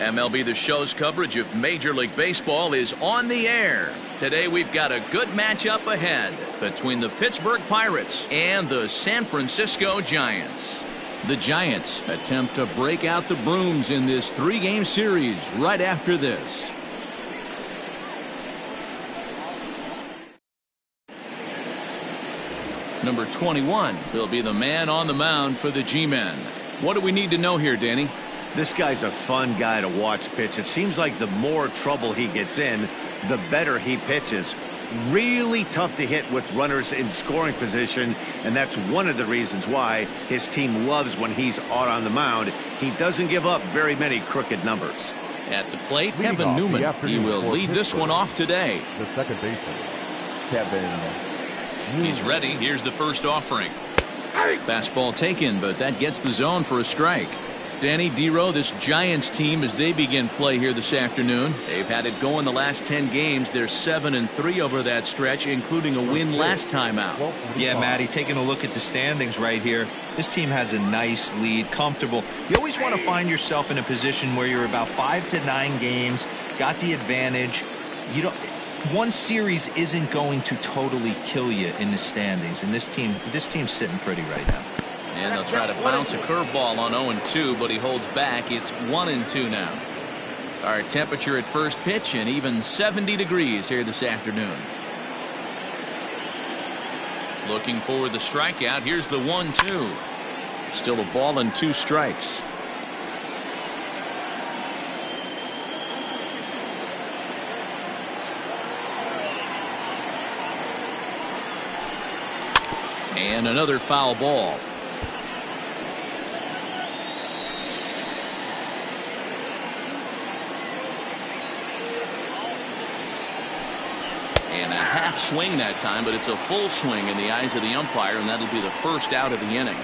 MLB The Show's coverage of Major League Baseball is on the air. Today we've got a good matchup ahead between the Pittsburgh Pirates and the San Francisco Giants. The Giants attempt to break out the brooms in this 3-game series right after this. Number 21 will be the man on the mound for the G-Men. What do we need to know here, Danny? This guy's a fun guy to watch pitch. It seems like the more trouble he gets in, the better he pitches. Really tough to hit with runners in scoring position, and that's one of the reasons why his team loves when he's out on the mound. He doesn't give up very many crooked numbers. At the plate, Kevin Newman. He will lead this one off today. The second baseman, Kevin Newman. He's ready. Here's the first offering. Fastball taken, but that gets the zone for a strike. Danny, D-Row, this Giants team, as they begin play here this afternoon, they've had it going the last 10 games. They're 7-3 over that stretch, including a win last time out. Yeah, Matty, taking a look at the standings right here, this team has a nice lead, comfortable. You always want to find yourself in a position where you're about 5 to 9 games, got the advantage. You don't. One series isn't going to totally kill you in the standings, and this team's sitting pretty right now. And they'll try to bounce a curveball on 0-2, but he holds back. It's 1-2 now. Our temperature at first pitch and even 70 degrees here this afternoon. Looking for the strikeout. Here's the 1-2. Still a ball and 2 strikes. And another foul ball. And a half swing that time, but it's a full swing in the eyes of the umpire, and that'll be the first out of the inning.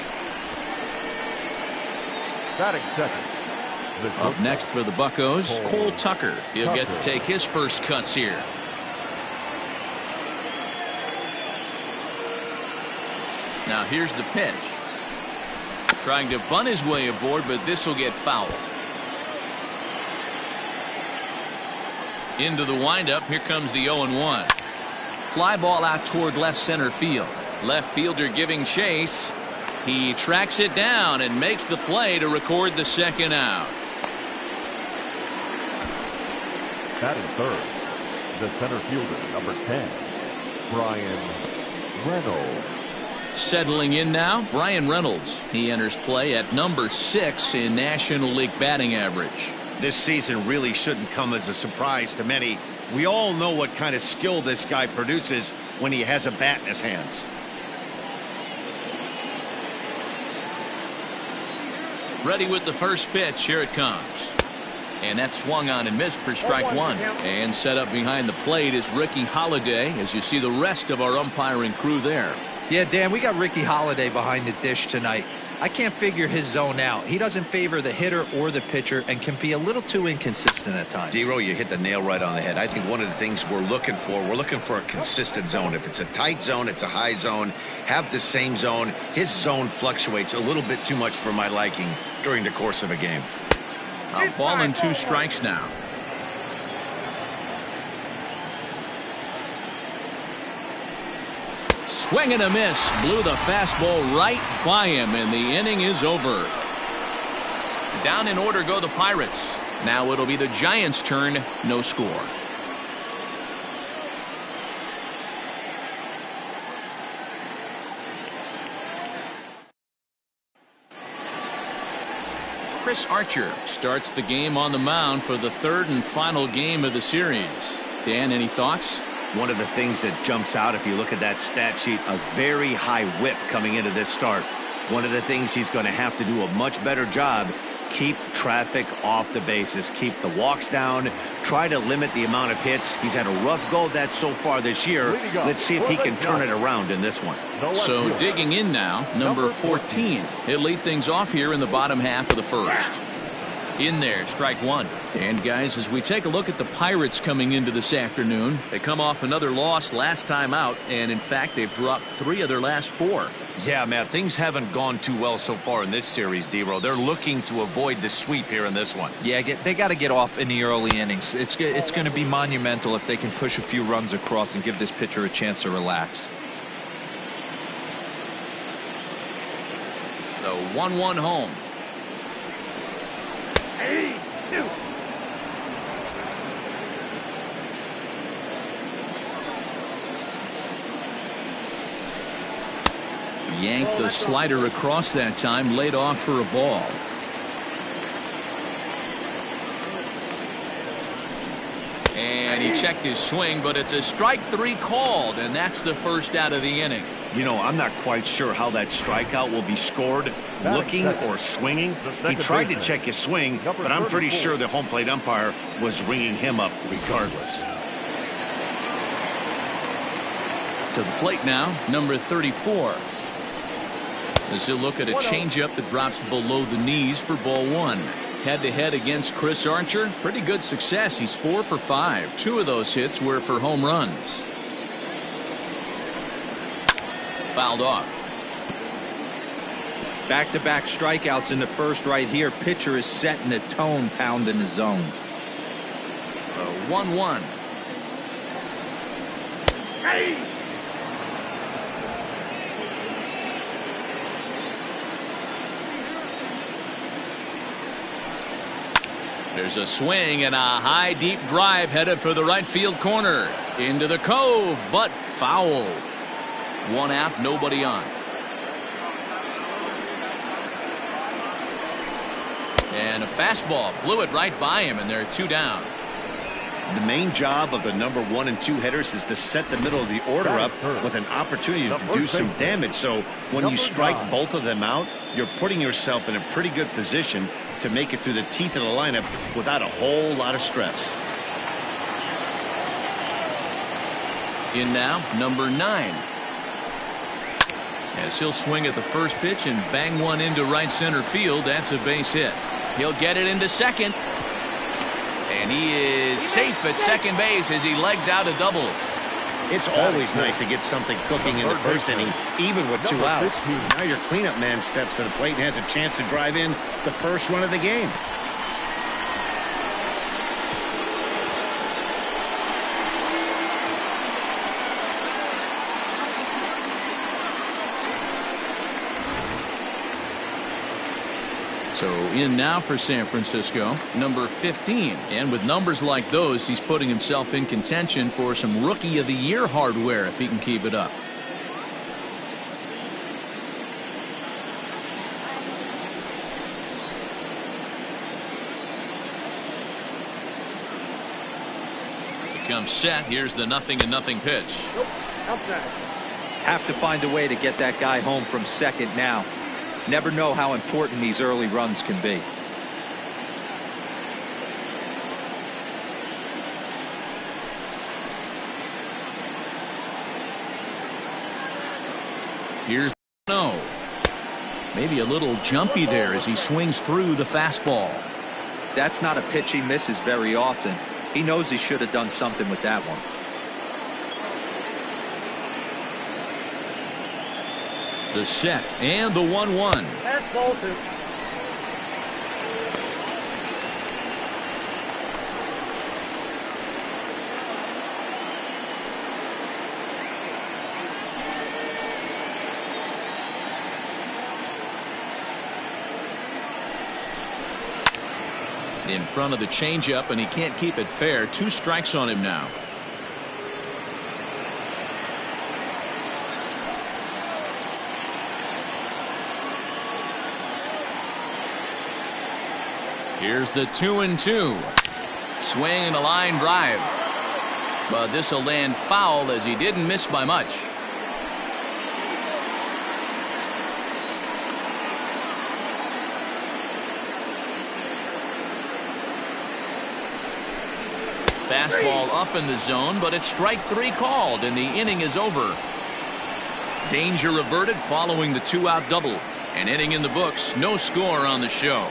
Batting second. Up next for the Buccos, Cole Tucker. He'll get to take his first cuts here. Now here's the pitch. Trying to bunt his way aboard, but this will get fouled. Into the windup. Here comes the 0-1. Fly ball out toward left center field. Left fielder giving chase. He tracks it down and makes the play to record the second out. Batting third, the center fielder, number 10, Brian Reynolds. Settling in now, Brian Reynolds. He enters play at number 6 in National League batting average. This season really shouldn't come as a surprise to many. We all know what kind of skill this guy produces when he has a bat in his hands. Ready with the first pitch. Here it comes. And that swung on and missed for strike 1. And set up behind the plate is Ricky Holiday, as you see the rest of our umpiring crew there. Yeah, Dan, we got Ricky Holiday behind the dish tonight. I can't figure his zone out. He doesn't favor the hitter or the pitcher and can be a little too inconsistent at times. D-Row, you hit the nail right on the head. I think one of the things we're looking for a consistent zone. If it's a tight zone, it's a high zone. Have the same zone. His zone fluctuates a little bit too much for my liking during the course of a game. A ball and 2 strikes now. Swing and a miss. Blew the fastball right by him, and the inning is over. Down in order go the Pirates. Now it'll be the Giants' turn. No score. Chris Archer starts the game on the mound for the 3rd and final game of the series. Dan, any thoughts? One of the things that jumps out if you look at that stat sheet, a very high whip coming into this start. One of the things he's going to have to do a much better job, keep traffic off the bases, keep the walks down, try to limit the amount of hits. He's had a rough go of that so far this year. Let's see if he can turn it around in this one. So digging in now, number 14. He'll lead things off here in the bottom half of the first. In there, strike one. And guys, as we take a look at the Pirates coming into this afternoon, they come off another loss last time out, and in fact they've dropped 3 of their last 4. Yeah, Matt, things haven't gone too well so far in this series, D-Row. They're looking to avoid the sweep here in this one. Yeah, they got to get off in the early innings. It's going to be monumental if they can push a few runs across and give this pitcher a chance to relax. The 1-1 home. Yanked the slider across that time, laid off for a ball. And he checked his swing, but it's a strike 3 called, and that's the first out of the inning. You know, I'm not quite sure how that strikeout will be scored, looking or swinging. He tried to check his swing, but I'm pretty sure the home plate umpire was ringing him up regardless. To the plate now, number 34. As he'll look at a changeup that drops below the knees for ball 1. Head-to-head against Chris Archer. Pretty good success. He's 4 for 5. 2 of those hits were for home runs. Fouled off. Back-to-back strikeouts in the first right here. Pitcher is setting a tone, pounding the zone. 1-1. There's a swing and a high deep drive headed for the right field corner. Into the cove, but foul. 1 out, nobody on. And a fastball blew it right by him, and there are 2 down. The main job of the number 1 and 2 hitters is to set the middle of the order up with an opportunity to do some damage. So when you strike both of them out, you're putting yourself in a pretty good position to make it through the teeth of the lineup without a whole lot of stress. In now, number 9. As he'll swing at the first pitch and bang one into right center field. That's a base hit. He'll get it into second. And he is safe at second base as he legs out a double. It's always nice to get something cooking in the first inning, even with 2 outs. Now your cleanup man steps to the plate and has a chance to drive in the first run of the game. So in now for San Francisco, number 15. And with numbers like those, he's putting himself in contention for some Rookie of the Year hardware if he can keep it up. He comes set. Here's the 0-0 pitch. Have to find a way to get that guy home from second now. Never know how important these early runs can be. Here's no. Maybe a little jumpy there as he swings through the fastball. That's not a pitch he misses very often. He knows he should have done something with that one. The set and the 1-1. In front of the changeup, and he can't keep it fair. 2 strikes on him now. Here's the 2-2. Swing and a line drive. But this will land foul as he didn't miss by much. Fastball up in the zone, but it's strike 3 called, and the inning is over. Danger averted following the 2-out double. An inning in the books, no score on the show.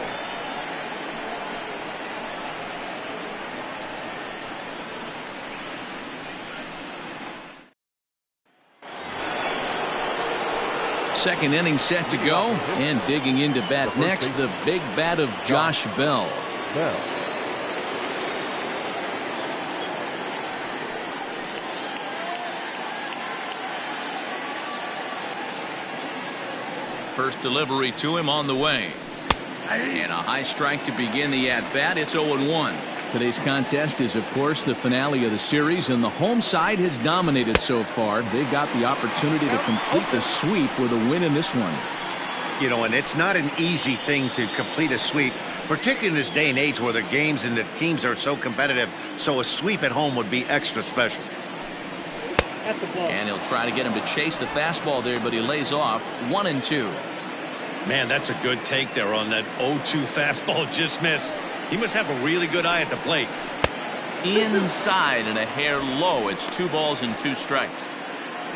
second inning set to go, and digging into bat next, the big bat of Josh Bell. First delivery to him on the way. And a high strike to begin the at-bat. It's 0-1. Today's contest is, of course, the finale of the series, and the home side has dominated so far. They've got the opportunity to complete the sweep with a win in this one. You know, and it's not an easy thing to complete a sweep, particularly in this day and age where the games and the teams are so competitive. So a sweep at home would be extra special. And he'll try to get him to chase the fastball there, but he lays off. 1-2. Man, that's a good take there on that 0-2 fastball. Just missed. He must have a really good eye at the plate. Inside and a hair low. It's 2 balls and 2 strikes.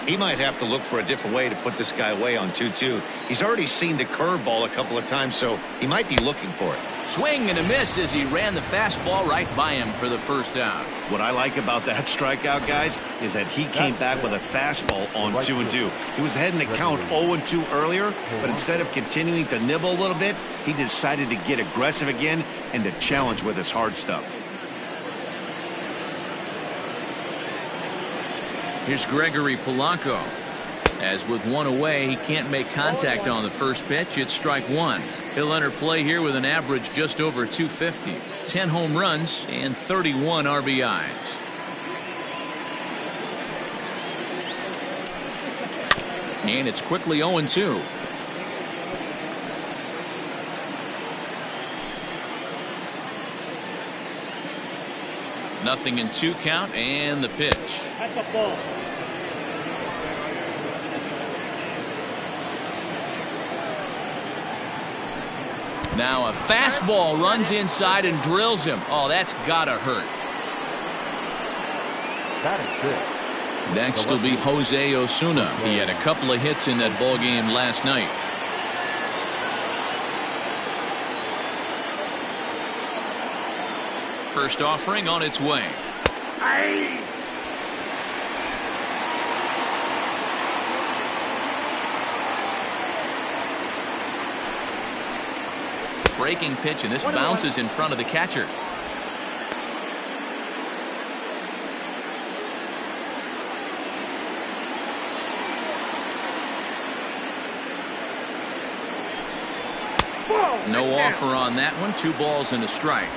He might have to look for a different way to put this guy away on 2-2. He's already seen the curveball a couple of times, so he might be looking for it. Swing and a miss as he ran the fastball right by him for the first out. What I like about that strikeout, guys, is that he came back with a fastball on 2-2. He was ahead in the count 0-2 earlier, but instead of continuing to nibble a little bit, he decided to get aggressive again and to challenge with his hard stuff. Here's Gregory Polanco. As with one away, he can't make contact on the first pitch. It's strike 1. He'll enter play here with an average just over 250. 10 home runs and 31 RBIs. And it's quickly 0-2. Nothing in 2 count, and the pitch. At the ball. Now a fastball runs inside and drills him. Oh, that's gotta hurt. That is good. Next will be Jose Osuna. He had a couple of hits in that ball game last night. First offering on its way. Breaking pitch, and this bounces in front of the catcher. No offer on that one. 2 balls and a strike.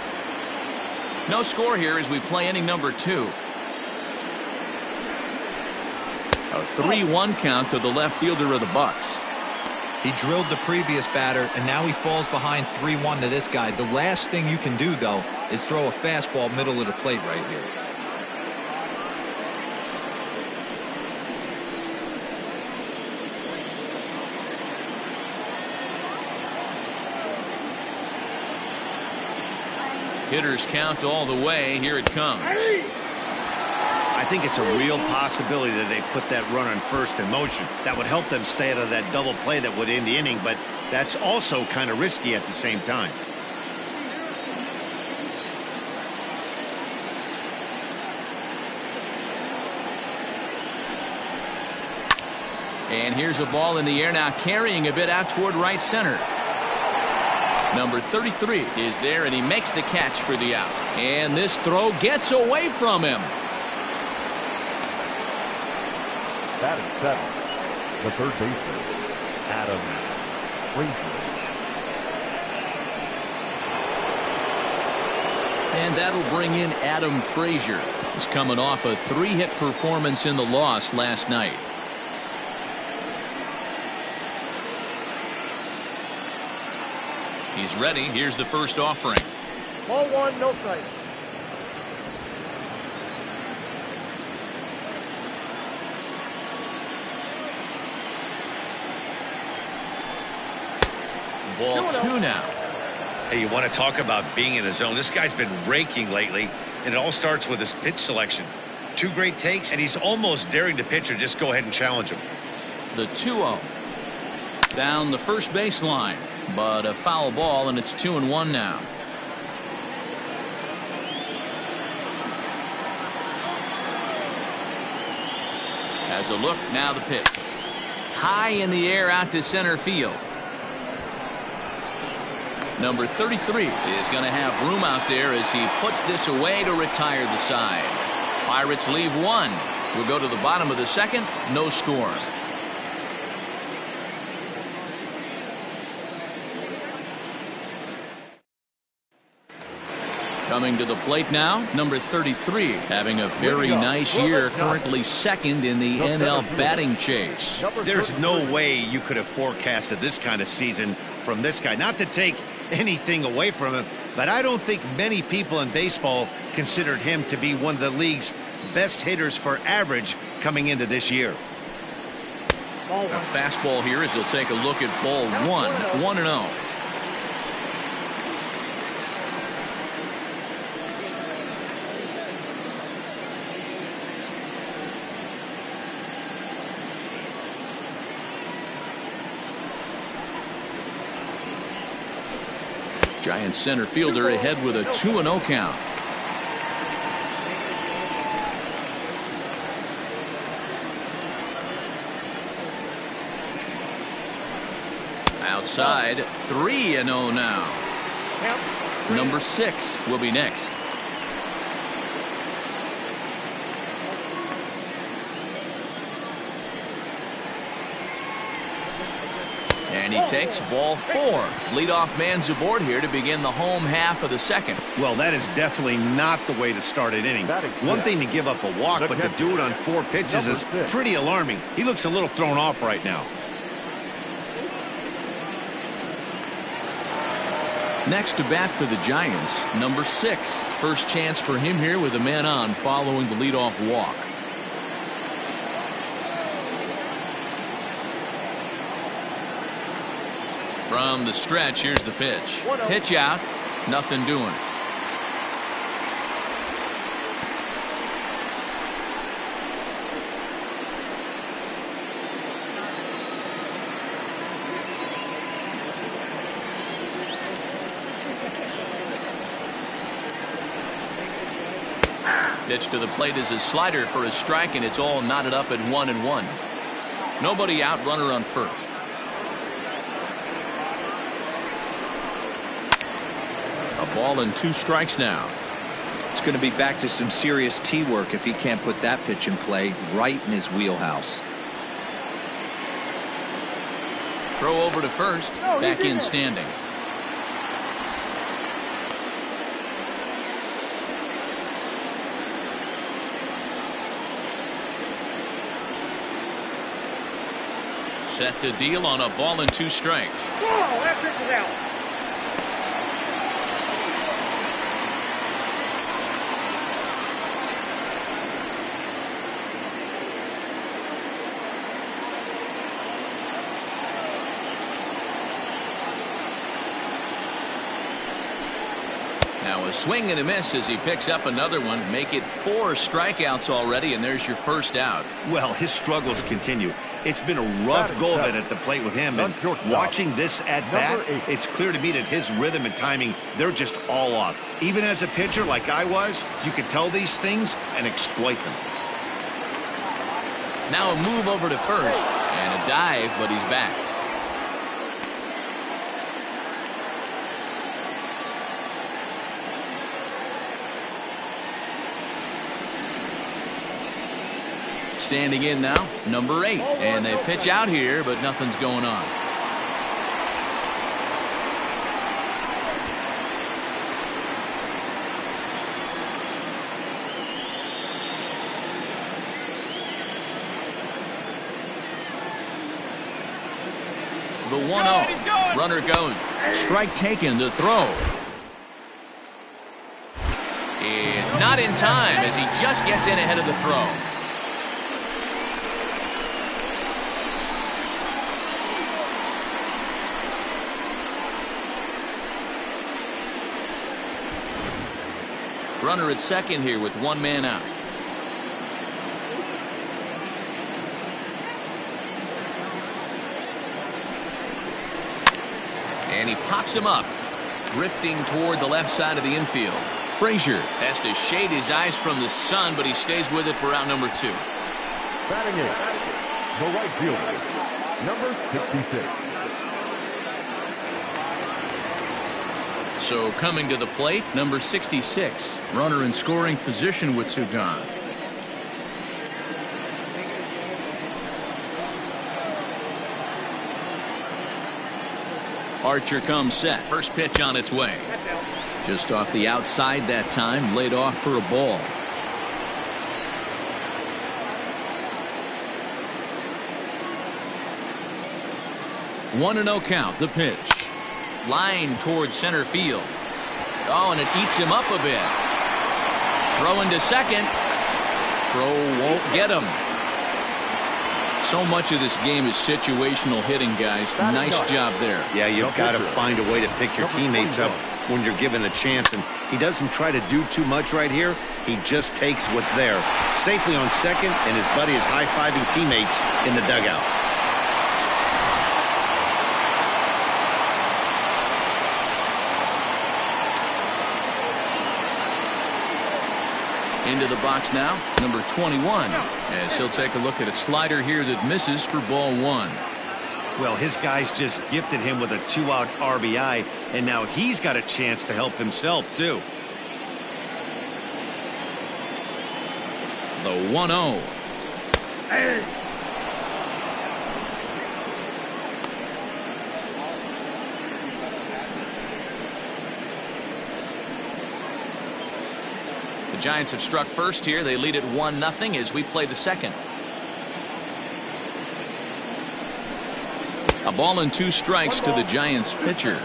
No score here as we play inning number 2. A 3-1 count to the left fielder of the Bucks. He drilled the previous batter, and now he falls behind 3-1 to this guy. The last thing you can do, though, is throw a fastball middle of the plate right here. Hitters count all the way. Here it comes. I think it's a real possibility that they put that runner on first in motion. That would help them stay out of that double play that would end the inning, but that's also kind of risky at the same time. And here's a ball in the air now, carrying a bit out toward right center. Number 33 is there, and he makes the catch for the out. And this throw gets away from him. That is 7. The third baseman, Adam Frazier. And that'll bring in Adam Frazier. He's coming off a 3-hit performance in the loss last night. He's ready. Here's the first offering. Ball 1, no strike. Ball 2 now. Hey, you want to talk about being in a zone? This guy's been raking lately, and it all starts with his pitch selection. 2 great takes, and he's almost daring the pitcher just go ahead and challenge him. The 2-0. Down the first baseline, but a foul ball, and it's 2-1 now. Has a look, now the pitch. high in the air out to center field. Number 33 is going to have room out there as he puts this away to retire the side. Pirates leave one. We'll go to the bottom of the second. No score. Coming to the plate now, number 33, having a very nice year, currently second in the NL batting chase. There's no way you could have forecasted this kind of season from this guy. Not to take anything away from him, but I don't think many people in baseball considered him to be one of the league's best hitters for average coming into this year. A fastball here as he'll take a look at ball one, 1-0. Giants center fielder ahead with a 2-0 count. Outside, 3-0 now. Number 6 will be next. And he takes ball 4. Leadoff man's aboard here to begin the home half of the second. Well, that is definitely not the way to start an inning. One thing to give up a walk, but to do it on 4 pitches is pretty alarming. He looks a little thrown off right now. Next to bat for the Giants, number 6. First chance for him here with a man on following the leadoff walk. From the stretch, here's the pitch. Pitch out, nothing doing. Pitch to the plate is a slider for a strike, and it's all knotted up at 1-1. Nobody out, runner on first. A ball and 2 strikes now. It's going to be back to some serious tee work if he can't put that pitch in play right in his wheelhouse. Throw over to first, back in standing. Set to deal on a ball and 2 strikes. Whoa, that pitch is out. Now a swing and a miss as he picks up another one. Make it 4 strikeouts already, and there's your first out. Well, his struggles continue. It's been a rough go of it at the plate with him, and watching this at bat, it's clear to me that his rhythm and timing, they're just all off. Even as a pitcher like I was, you can tell these things and exploit them. Now a move over to first and a dive, but he's back. Standing in now, number 8, and they pitch out here, but nothing's going on. The 1-0. Runner goes. Strike taken, the throw. Is not in time as he just gets in ahead of the throw. Runner at second here with 1 man out. And he pops him up, drifting toward the left side of the infield. Frazier has to shade his eyes from the sun, but he stays with it for out number 2. Batting the right fielder, number 66. So coming to the plate, number 66. Runner in scoring position with two gone. Archer comes set. First pitch on its way. Just off the outside that time. Laid off for a ball. 1-0 count. The pitch. Line towards center field. Oh, and it eats him up a bit. Throwing to second. Throw won't get him. So much of this game is situational hitting, guys. Nice job there. Yeah, you've got to find a way to pick your teammates up when you're given the chance, and he doesn't try to do too much right here. He just takes what's there. Safely on second, and his buddy is high-fiving teammates in the dugout. Into the box now, number 21, as he'll take a look at a slider here that misses for ball one. Well, his guys just gifted him with a 2-out RBI, and now he's got a chance to help himself, too. The 1-0. The Giants have struck first here. They lead it 1-0 as we play the second. A ball and 2 strikes to the Giants pitcher.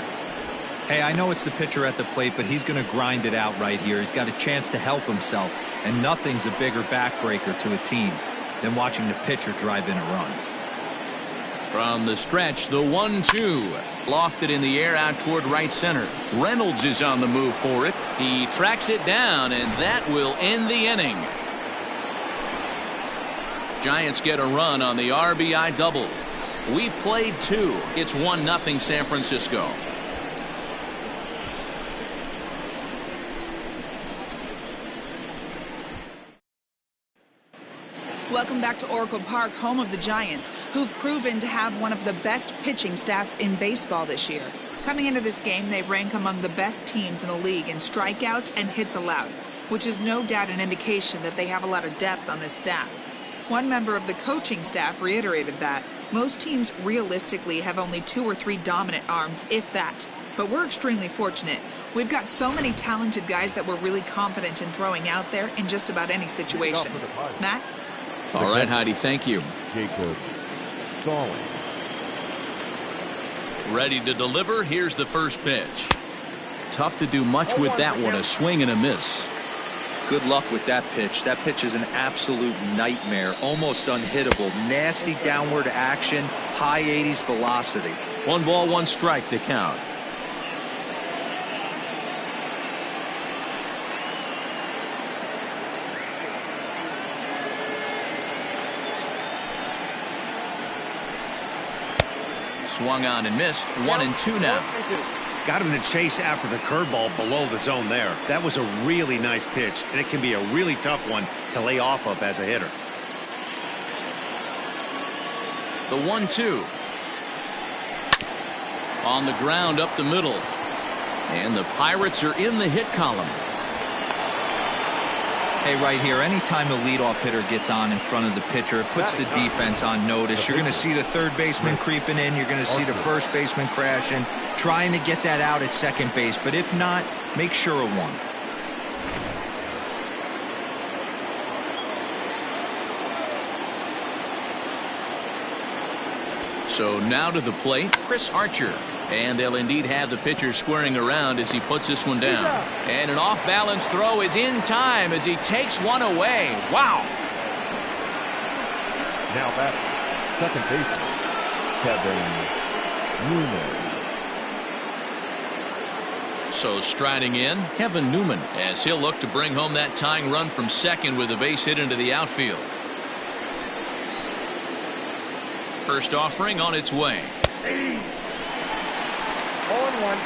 Hey, I know it's the pitcher at the plate, but he's going to grind it out right here. He's got a chance to help himself, and nothing's a bigger backbreaker to a team than watching the pitcher drive in a run. From the stretch, the 1-2. Lofted in the air out toward right center. Reynolds is on the move for it. He tracks it down, and that will end the inning. Giants get a run on the RBI double. We've played 2. It's 1-0 San Francisco. Welcome back to Oracle Park, home of the Giants, who've proven to have one of the best pitching staffs in baseball this year. Coming into this game, they rank among the best teams in the league in strikeouts and hits allowed, which is no doubt an indication that they have a lot of depth on this staff. One member of the coaching staff reiterated that most teams realistically have only 2 or 3 dominant arms, if that. But we're extremely fortunate. We've got so many talented guys that we're really confident in throwing out there in just about any situation. Matt? All right, Heidi, thank you. Jacob Stalling. Ready to deliver. Here's the first pitch. Tough to do much with that one. A swing and a miss. Good luck with that pitch. That pitch is an absolute nightmare. Almost unhittable. Nasty downward action. High 80s velocity. 1 ball, 1 strike to count. Swung on and missed. 1-2 now. Got him to chase after the curveball below the zone there. That was a really nice pitch, and it can be a really tough one to lay off of as a hitter. The 1-2. On the ground up the middle. And the Pirates are in the hit column. Hey, right here, anytime a leadoff hitter gets on in front of the pitcher, it puts the defense on notice. You're going to see the third baseman creeping in. You're going to see the first baseman crashing, trying to get that out at second base. But if not, make sure of one. So now to the plate, Chris Archer. And they'll indeed have the pitcher squaring around as he puts this one down. And an off-balance throw is in time as he takes one away. Wow. Now back, second baseman, Kevin Newman. So striding in, Kevin Newman, as he'll look to bring home that tying run from second with a base hit into the outfield. First offering on its way. 0-1.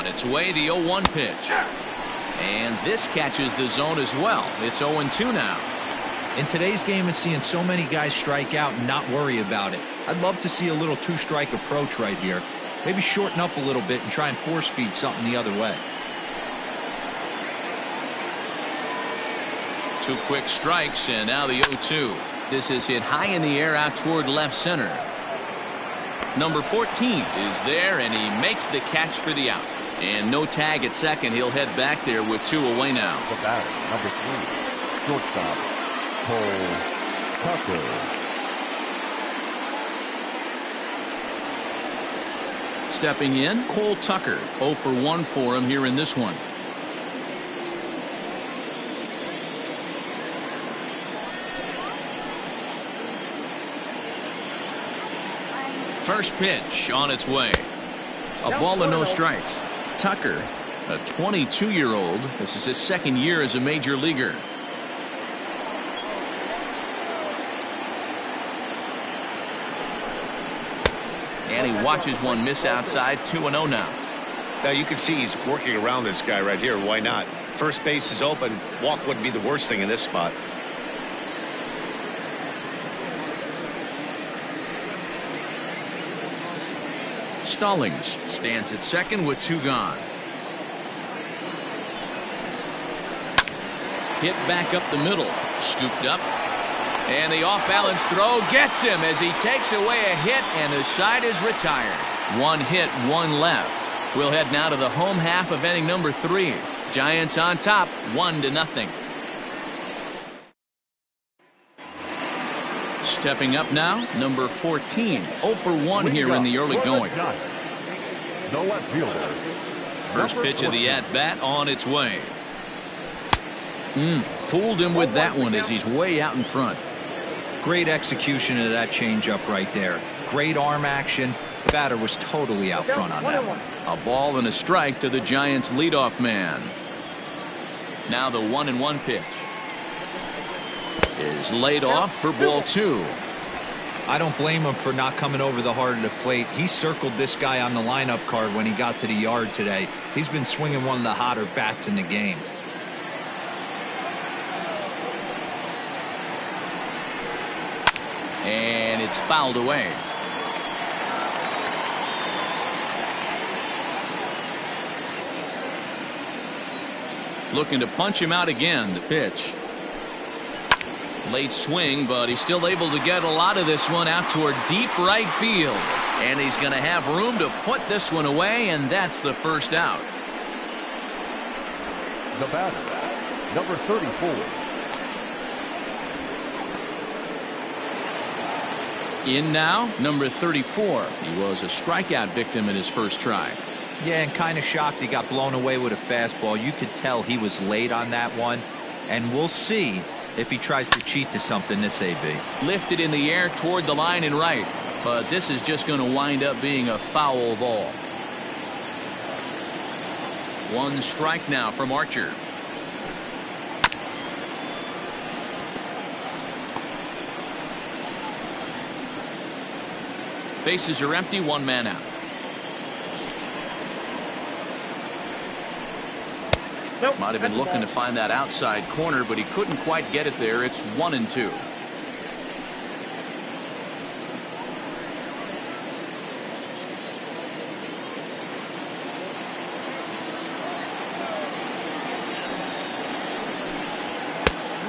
On its way, the 0-1 pitch. And this catches the zone as well. It's 0-2 now. In today's game, it's seeing so many guys strike out and not worry about it. I'd love to see a little two-strike approach right here. Maybe shorten up a little bit and try and force-feed something the other way. 2 quick strikes, and now the 0-2. This is hit high in the air out toward left center. Number 14 is there, and he makes the catch for the out. And no tag at second. He'll head back there with 2 away now. The batter, number 3, shortstop, Tucker. Stepping in, Cole Tucker. 0 for 1 for him here in this one. First pitch on its way. A ball and no strikes. Tucker, a 22-year-old. This is his second year as a major leaguer. And he watches one miss outside. 2-0 now. Now you can see he's working around this guy right here. Why not? First base is open. Walk wouldn't be the worst thing in this spot. Stallings stands at second with 2 gone. Hit back up the middle. Scooped up. And the off-balance throw gets him as he takes away a hit, and the side is retired. 1 hit, 1 left. We'll head now to the home half of inning number 3. Giants on top, 1-0. Stepping up now, number 14. 0 for 1 here in the early going. The left fielder. First pitch of the at-bat on its way. Fooled him with that one as he's way out in front. Great execution of that changeup right there. Great arm action. Batter was totally out front on that one. A ball and a strike to the Giants' leadoff man. Now the 1-1 pitch is laid off for ball 2. I don't blame him for not coming over the heart of the plate. He circled this guy on the lineup card when he got to the yard today. He's been swinging one of the hotter bats in the game. And it's fouled away. Looking to punch him out again. The pitch. Late swing, but he's still able to get a lot of this one out toward deep right field. And he's going to have room to put this one away, and that's the first out. The batter, number 34. In now, number 34. He was a strikeout victim in his first try. Yeah, and kind of shocked he got blown away with a fastball. You could tell he was late on that one. And we'll see if he tries to cheat to something this AB. Lifted in the air toward the line and right. But this is just going to wind up being a foul ball. 1 strike now from Archer. Bases are empty, 1 man out. Nope. Might have been looking to find that outside corner, but he couldn't quite get it there. It's 1-2.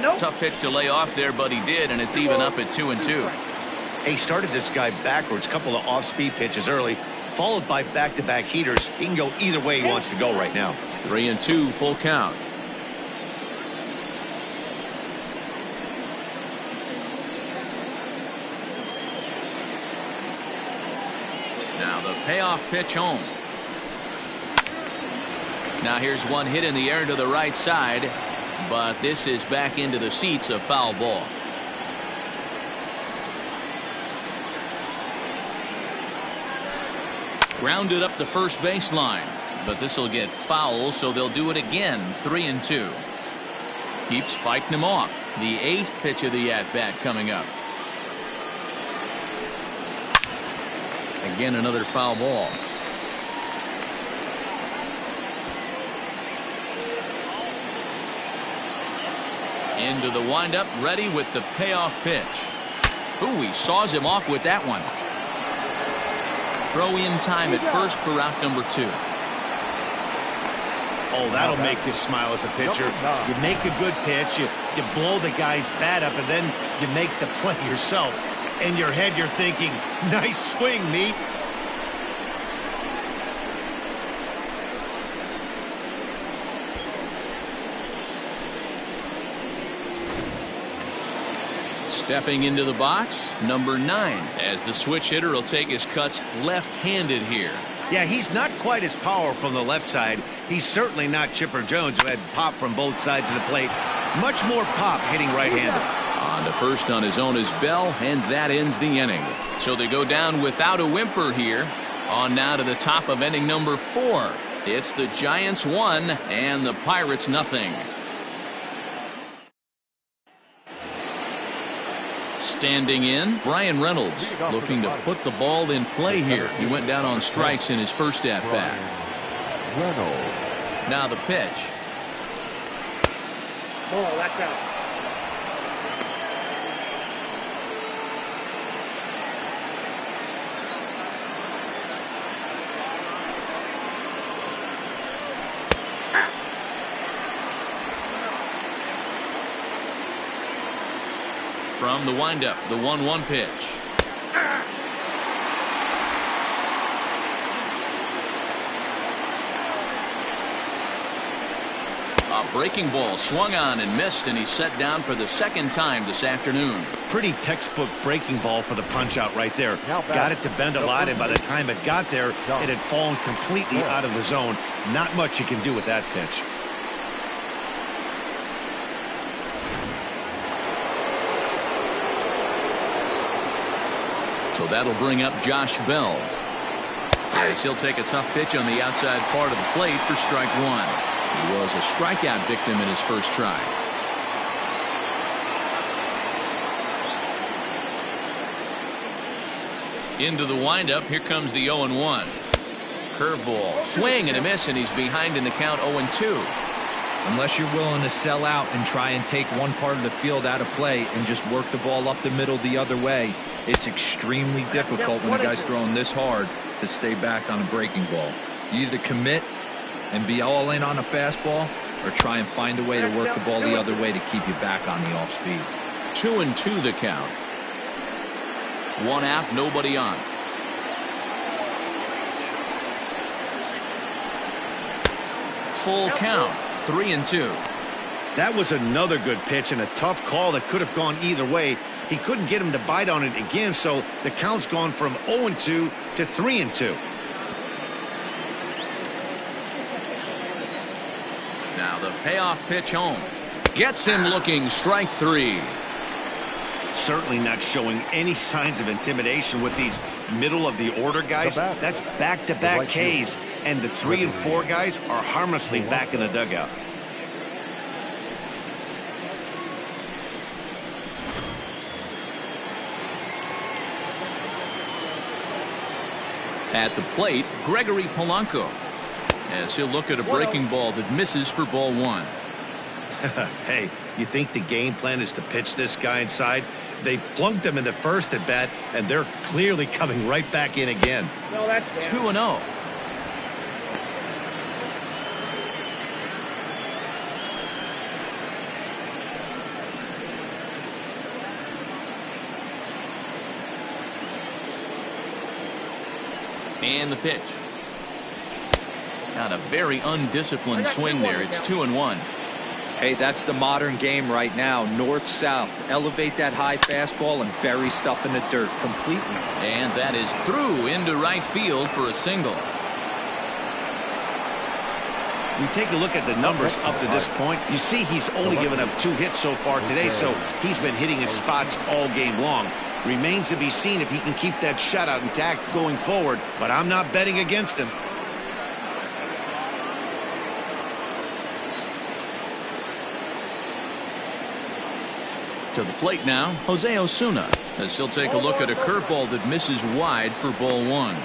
Nope. Tough pitch to lay off there, but he did, and it's even up at 2-2. He started this guy backwards, couple of off-speed pitches early, followed by back-to-back heaters. He can go either way he wants to go right now. 3-2, full count. Now the payoff pitch home. Now here's one hit in the air to the right side, but this is back into the seats, a foul ball. Grounded up the first baseline, but this will get foul, so they'll do it again. 3-2. Keeps fighting him off. The 8th pitch of the at-bat coming up. Again, another foul ball. Into the windup, ready with the payoff pitch. Ooh, he saws him off with that one. Throw in time at first for out number 2. Oh, that'll make you smile as a pitcher. You make a good pitch, you blow the guy's bat up, and then you make the play yourself. In your head, you're thinking, nice swing, meat. Stepping into the box, number 9, as the switch hitter will take his cuts left-handed here. Yeah, he's not quite as powerful from the left side. He's certainly not Chipper Jones, who had pop from both sides of the plate. Much more pop hitting right-handed. On to first on his own is Bell, and that ends the inning. So they go down without a whimper here. On now to the top of inning number 4. It's the Giants 1 and the Pirates nothing. Standing in, Brian Reynolds, looking to put the ball in play here. He went down on strikes in his first at-bat. Now the pitch. Ball, that's out. From the windup, the 1-1 pitch. A breaking ball swung on and missed, and he's set down for the second time this afternoon. Pretty textbook breaking ball for the punch out right there. Got it to bend a lot, and by the time it got there, it had fallen completely out of the zone. Not much you can do with that pitch. So that'll bring up Josh Bell. Yes, he'll take a tough pitch on the outside part of the plate for strike 1. He was a strikeout victim in his first try. Into the windup, here comes the 0-1. Curveball, swing and a miss, and he's behind in the count 0-2. Unless you're willing to sell out and try and take one part of the field out of play and just work the ball up the middle the other way, it's extremely difficult when a guy's throwing this hard to stay back on a breaking ball. You either commit and be all in on a fastball or try and find a way to work the ball the other way to keep you back on the off speed. 2-2 the count. 1 out, nobody on. Full count, 3-2. That was another good pitch and a tough call that could have gone either way. He couldn't get him to bite on it again, so the count's gone from 0-2 to 3-2. Now the payoff pitch home. Gets him looking, strike 3. Certainly not showing any signs of intimidation with these middle of the order guys. That's back-to-back Ks, and the 3 and 4 guys are harmlessly back in the dugout. At the plate, Gregory Polanco, as he'll look at a breaking ball that misses for ball 1. Hey, you think the game plan is to pitch this guy inside? They plunked him in the first at bat, and they're clearly coming right back in again. 2-0. And the pitch. Got a very undisciplined swing there. It's 2-1. Hey, that's the modern game right now. North-south. Elevate that high fastball and bury stuff in the dirt completely. And that is through into right field for a single. You take a look at the numbers up to this point. You see he's only given up 2 hits so far today, so he's been hitting his spots all game long. Remains to be seen if he can keep that shutout intact going forward, but I'm not betting against him. To the plate now, Jose Osuna, as he'll take a look at a curveball that misses wide for ball 1.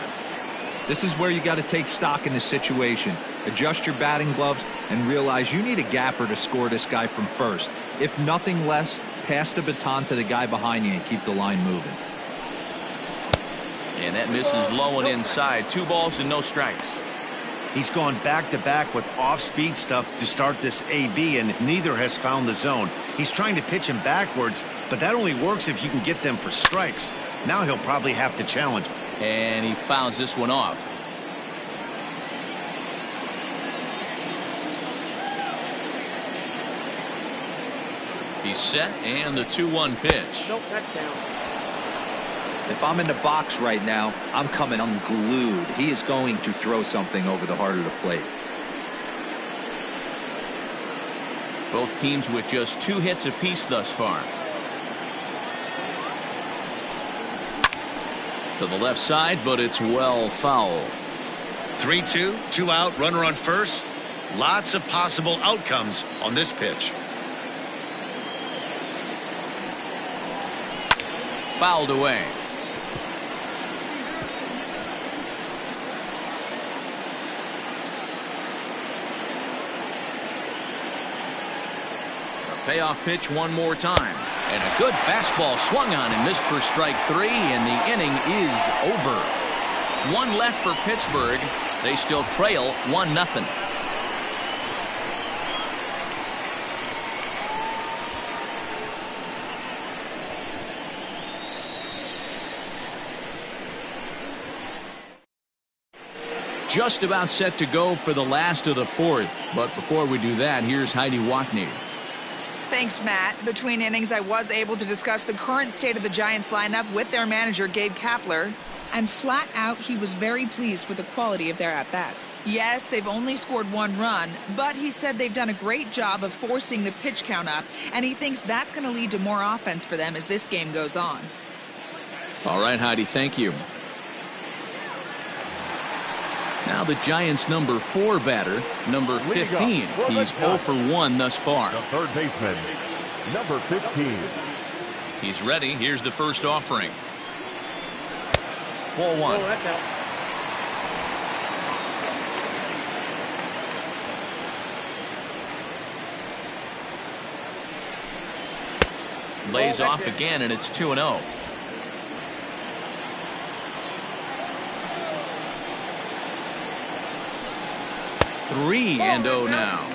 This is where you got to take stock in the situation. Adjust your batting gloves and realize you need a gapper to score this guy from first. If nothing less, pass the baton to the guy behind you and keep the line moving. And that misses low and inside. 2 balls and no strikes. He's gone back-to-back with off-speed stuff to start this AB, and neither has found the zone. He's trying to pitch him backwards, but that only works if you can get them for strikes. Now he'll probably have to challenge. And he fouls this one off. He's set, and the 2-1 pitch. Nope, that's down. If I'm in the box right now, I'm coming unglued. He is going to throw something over the heart of the plate. Both teams with just 2 hits apiece thus far. To the left side, but it's well foul. 3-2, 2 out, runner on first. Lots of possible outcomes on this pitch. Fouled away. Payoff pitch one more time. And a good fastball swung on and missed for strike 3, and the inning is over. 1 left for Pittsburgh. They still trail 1-0. Just about set to go for the last of the 4th. But before we do that, here's Heidi Wackney. Thanks, Matt. Between innings, I was able to discuss the current state of the Giants lineup with their manager, Gabe Kapler. And flat out, he was very pleased with the quality of their at-bats. Yes, they've only scored 1 run, but he said they've done a great job of forcing the pitch count up, and he thinks that's going to lead to more offense for them as this game goes on. All right, Heidi, thank you. Now the Giants' number 4 batter, number 15. He's 0 for 1 thus far. The third baseman, number 15. He's ready. Here's the first offering. 4-1. Oh, that's out. Lays off again, and it's 2-0. Three and 0 now.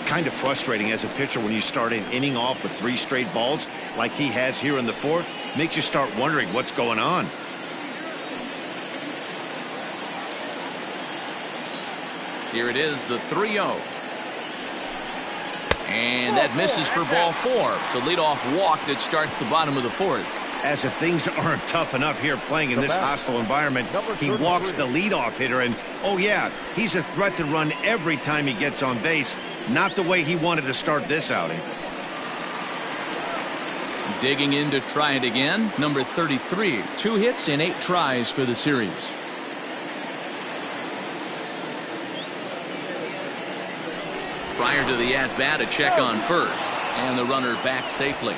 Kind of frustrating as a pitcher when you start an inning off with 3 straight balls like he has here in the 4th. Makes you start wondering what's going on. Here it is, the 3-0. And that misses for ball 4. It's a leadoff walk that starts the bottom of the 4th. As if things aren't tough enough here playing in this hostile environment, he walks the leadoff hitter, and oh yeah, he's a threat to run every time he gets on base. Not the way he wanted to start this outing. Digging in to try it again, number 33. 2 hits and 8 tries for the series. Prior to the at-bat, a check on first, and the runner back safely.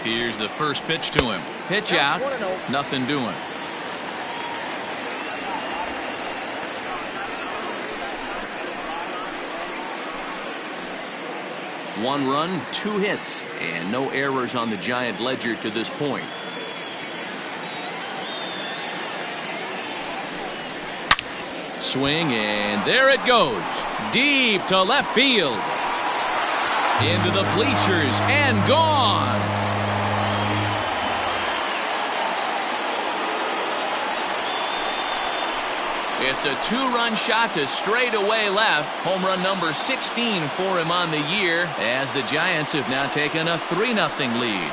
Here's the first pitch to him. Pitch out. Nothing doing. One run, 2 hits, and no errors on the Giant ledger to this point. Swing, and there it goes. Deep to left field. Into the bleachers and gone. It's a 2-run shot to straightaway left. Home run number 16 for him on the year, as the Giants have now taken a 3-0 lead.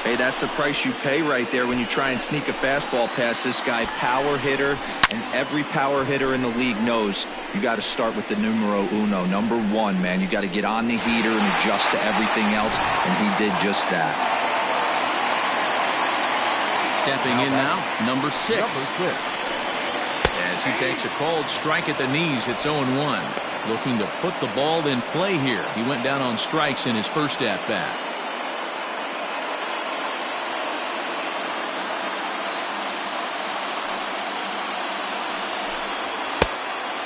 Hey, that's the price you pay right there when you try and sneak a fastball past this guy. Power hitter, and every power hitter in the league knows you got to start with the numero uno, number 1, man. You got to get on the heater and adjust to everything else, and he did just that. Stepping in now, number 6. As as he takes a called strike at the knees. It's 0-1. Looking to put the ball in play here. He went down on strikes in his first at bat.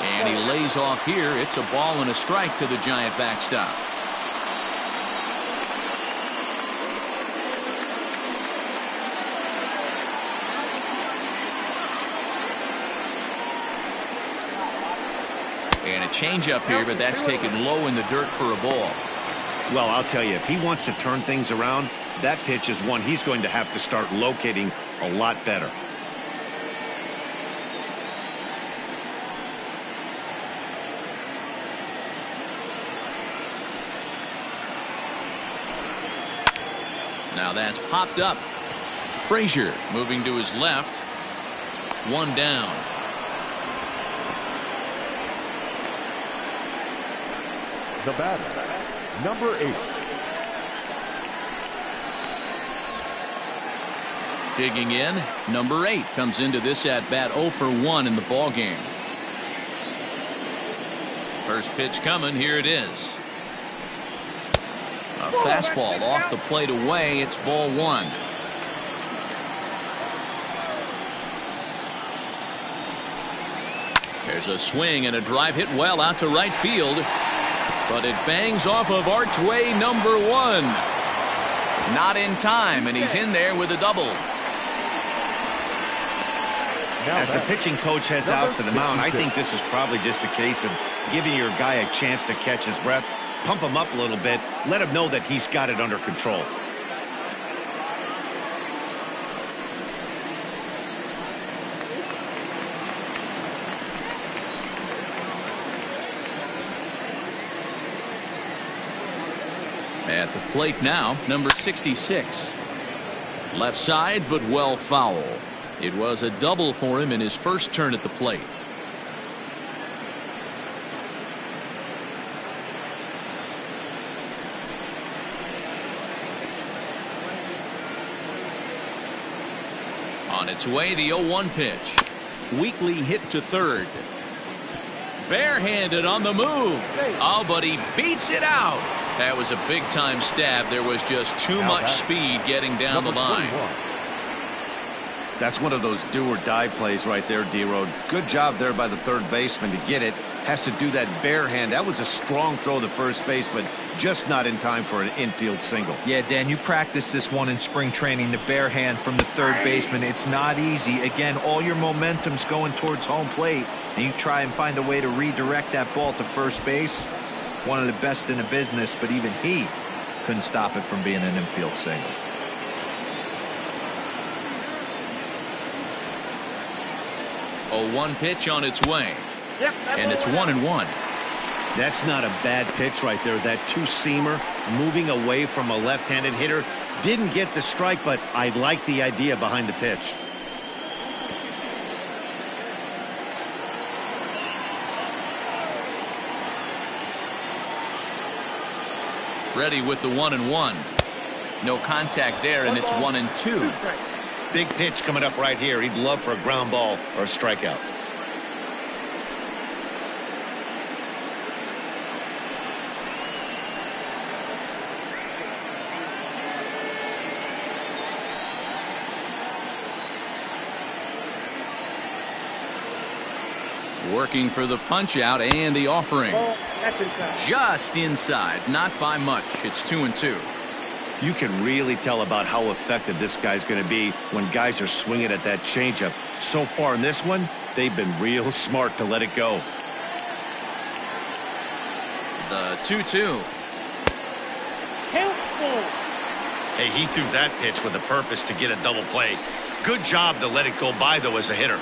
And he lays off here. It's a ball and a strike to the Giant backstop. And a changeup here, but that's taken low in the dirt for a ball. Well, I'll tell you, if he wants to turn things around, that pitch is one he's going to have to start locating a lot better. Now that's popped up. Frazier moving to his left. One down. The batter, number 8. Digging in, number 8 comes into this at bat 0 for 1 in the ball game. First pitch coming. Here it is. A fastball off the plate away. It's ball 1. There's a swing and a drive hit well out to right field. But it bangs off of archway number 1. Not in time, and he's in there with a double. As the pitching coach heads out to the mound, I think this is probably just a case of giving your guy a chance to catch his breath, pump him up a little bit, let him know that he's got it under control. At the plate now, number 66. Left side, but well foul. It was a double for him in his first turn at the plate. On its way, the 0-1 pitch. Weakly hit to third. Barehanded on the move. Oh, but he beats it out. That was a big-time stab. There was just too much speed getting down the line. That's one of those do-or-die plays right there, D-Road. Good job there by the third baseman to get it. Has to do that bare hand. That was a strong throw to first base, but just not in time for an infield single. Yeah, Dan, you practiced this one in spring training, the bare hand from the third baseman. It's not easy. Again, all your momentum's going towards home plate, and you try and find a way to redirect that ball to first base. One of the best in the business, but even he couldn't stop it from being an infield single. A 1 pitch on its way. And it's 1-1. That's not a bad pitch right there. That two-seamer moving away from a left-handed hitter. Didn't get the strike, but I like the idea behind the pitch. Ready with the 1-1. No contact there, and it's 1-2. Big pitch coming up right here. He'd love for a ground ball or a strikeout. Working for the punch out and the offering. Just inside, not by much. It's 2-2. You can really tell about how effective this guy's going to be when guys are swinging at that changeup. So far in this one, they've been real smart to let it go. The 2-2. Hey, he threw that pitch with a purpose to get a double play. Good job to let it go by, though, as a hitter.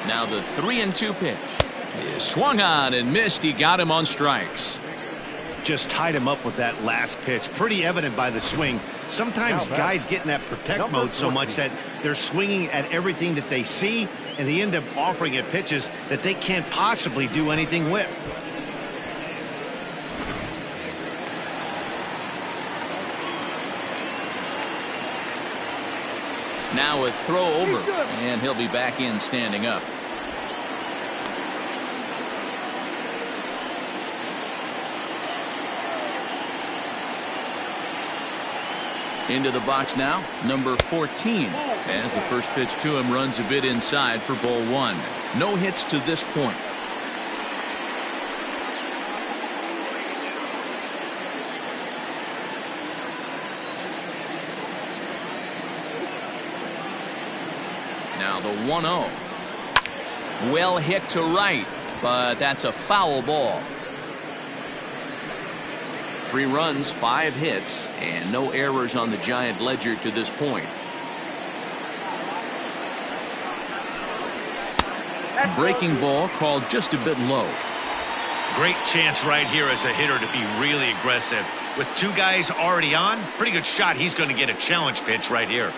Now the 3-2 pitch is swung on and missed. He got him on strikes. Just tied him up with that last pitch. Pretty evident by the swing. Sometimes guys get in that protect mode so much that they're swinging at everything that they see, and they end up offering at pitches that they can't possibly do anything with. Now a throw over, and he'll be back in standing up. Into the box now, number 14, as the first pitch to him runs a bit inside for ball one. No hits to this point. Now the 1-0. Well hit to right, but that's a foul ball. 3 runs, 5 hits, and no errors on the Giant ledger to this point. Breaking ball called just a bit low. Great chance right here as a hitter to be really aggressive. With 2 guys already on, pretty good shot. He's going to get a challenge pitch right here.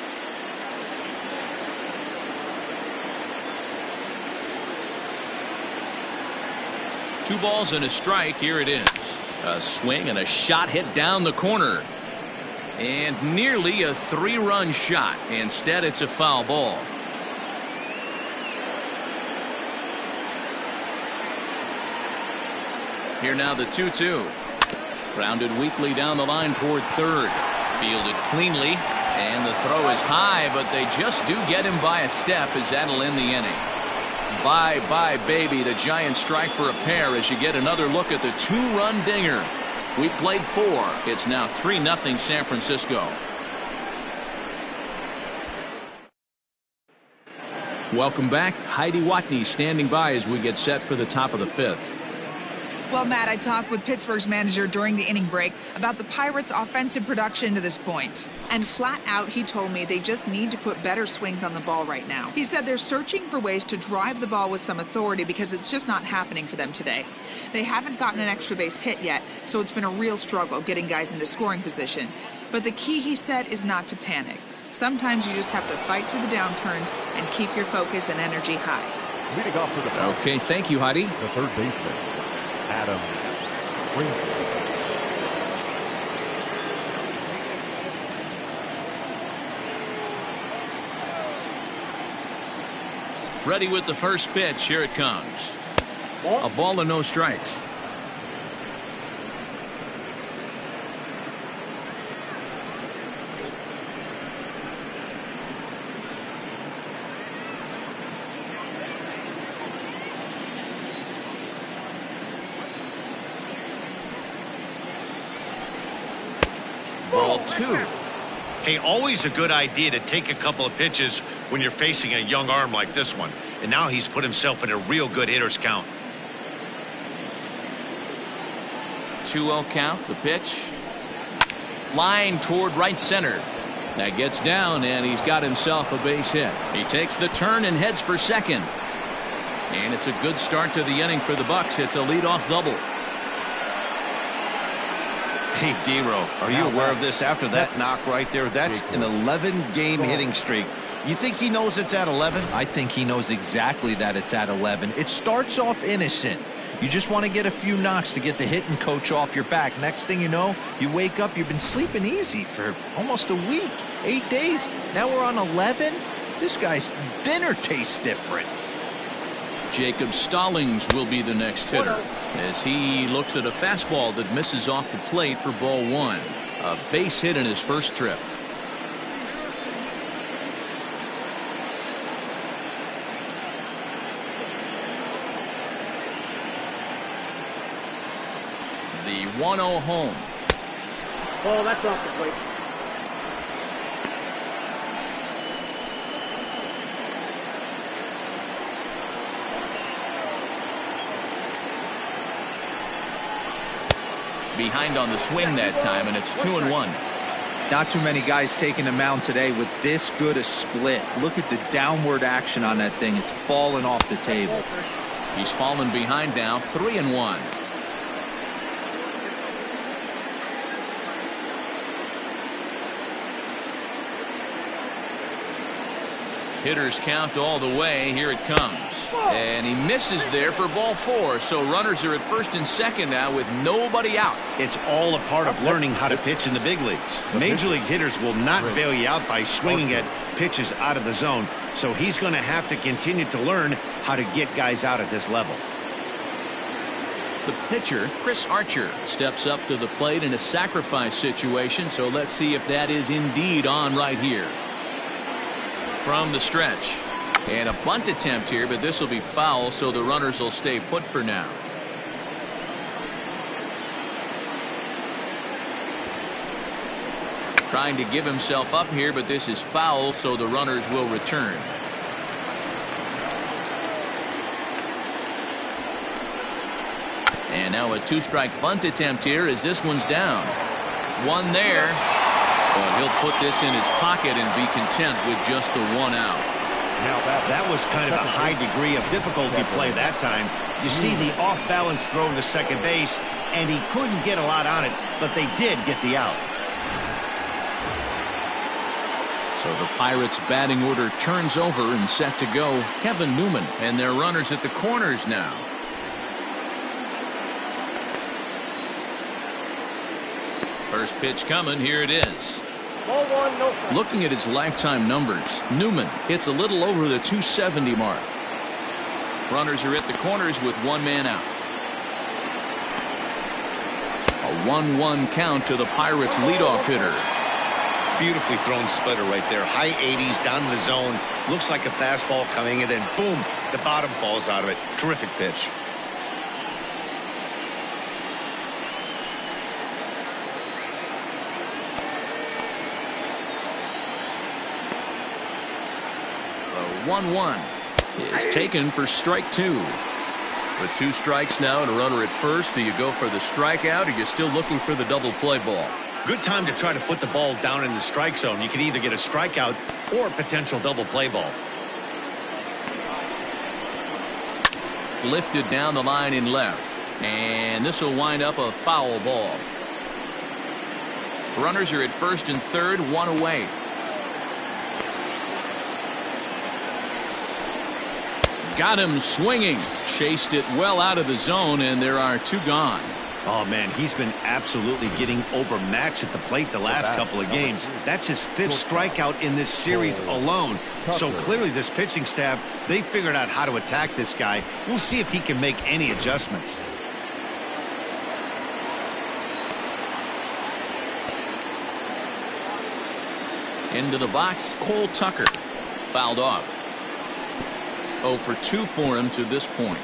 Two balls and a strike. Here it is. A swing and a shot hit down the corner. And nearly a 3-run shot. Instead, it's a foul ball. Here now the 2-2. Grounded weakly down the line toward third. Fielded cleanly. And the throw is high, but they just do get him by a step as that'll end the inning. Bye-bye, baby. The Giants strike for a pair as you get another look at the 2-run dinger. We played 4. It's now 3-0 San Francisco. Welcome back. Heidi Watney standing by as we get set for the top of the 5th. Well, Matt, I talked with Pittsburgh's manager during the inning break about the Pirates' offensive production to this point. And flat out, he told me they just need to put better swings on the ball right now. He said they're searching for ways to drive the ball with some authority because it's just not happening for them today. They haven't gotten an extra base hit yet, so it's been a real struggle getting guys into scoring position. But the key, he said, is not to panic. Sometimes you just have to fight through the downturns and keep your focus and energy high. Leading off for the Okay, thank you, Heidi. The third baseman, Adam Greenfield. Ready with the first pitch. Here it comes. A ball and no strikes. Ball 2. Hey, always a good idea to take a couple of pitches when you're facing a young arm like this one. And now he's put himself in a real good hitter's count. 2-0 count. The pitch. Line toward right center. That gets down, and he's got himself a base hit. He takes the turn and heads for second. And it's a good start to the inning for the Bucks. It's a leadoff double. Hey, D-Row, are you aware of this after that knock right there? That's an 11-game hitting streak. You think he knows it's at 11? I think he knows exactly that it's at 11. It starts off innocent. You just want to get a few knocks to get the hitting coach off your back. Next thing you know, you wake up, you've been sleeping easy for almost a week, 8 days. Now we're on 11. This guy's dinner tastes different. Jacob Stallings will be the next hitter as he looks at a fastball that misses off the plate for ball 1. A base hit in his first trip. The 1-0 home. Oh, that's off the plate. Behind on the swing that time, and it's 2-1. Not too many guys taking the mound today with this good a split. Look at the downward action on that thing. It's falling off the table. He's fallen behind now, 3-1. Hitters count all the way. Here it comes. And he misses there for ball 4. So runners are at first and second now with nobody out. It's all a part of learning how to pitch in the big leagues. Major league hitters will not bail you out by swinging at pitches out of the zone. So he's going to have to continue to learn how to get guys out at this level. The pitcher, Chris Archer, steps up to the plate in a sacrifice situation. So let's see if that is indeed on right here. From the stretch. And a bunt attempt here, but this will be foul, so the runners will stay put for now. Trying to give himself up here, but this is foul, so the runners will return. And now a 2-strike bunt attempt here as this one's down. One there. But he'll put this in his pocket and be content with just the 1 out. Now that was kind of a high degree of difficulty play that time. You see the off-balance throw to second base, and he couldn't get a lot on it, but they did get the out. So the Pirates' batting order turns over and set to go. Kevin Newman and their runners at the corners now. First pitch coming. Here it is. Ball 1, no strike. Looking at his lifetime numbers, Newman hits a little over the 270 mark. Runners are at the corners with 1 man out. A 1-1 count to the Pirates' leadoff hitter. Beautifully thrown splitter right there. High 80s down to the zone. Looks like a fastball coming in, and boom, the bottom falls out of it. Terrific pitch. The 1-1 is taken for strike 2. With 2 strikes now and a runner at first, do you go for the strikeout, or are you still looking for the double play ball? Good time to try to put the ball down in the strike zone. You can either get a strikeout or a potential double play ball. Lifted down the line in left. And this will wind up a foul ball. Runners are at first and third, 1 away. Got him swinging. Chased it well out of the zone, and there are 2 gone. Oh, man, he's been absolutely getting overmatched at the plate the last couple of games. That's his 5th strikeout in this series alone. So clearly this pitching staff, they figured out how to attack this guy. We'll see if he can make any adjustments. Into the box, Cole Tucker. Fouled off. 0 for 2 for him to this point.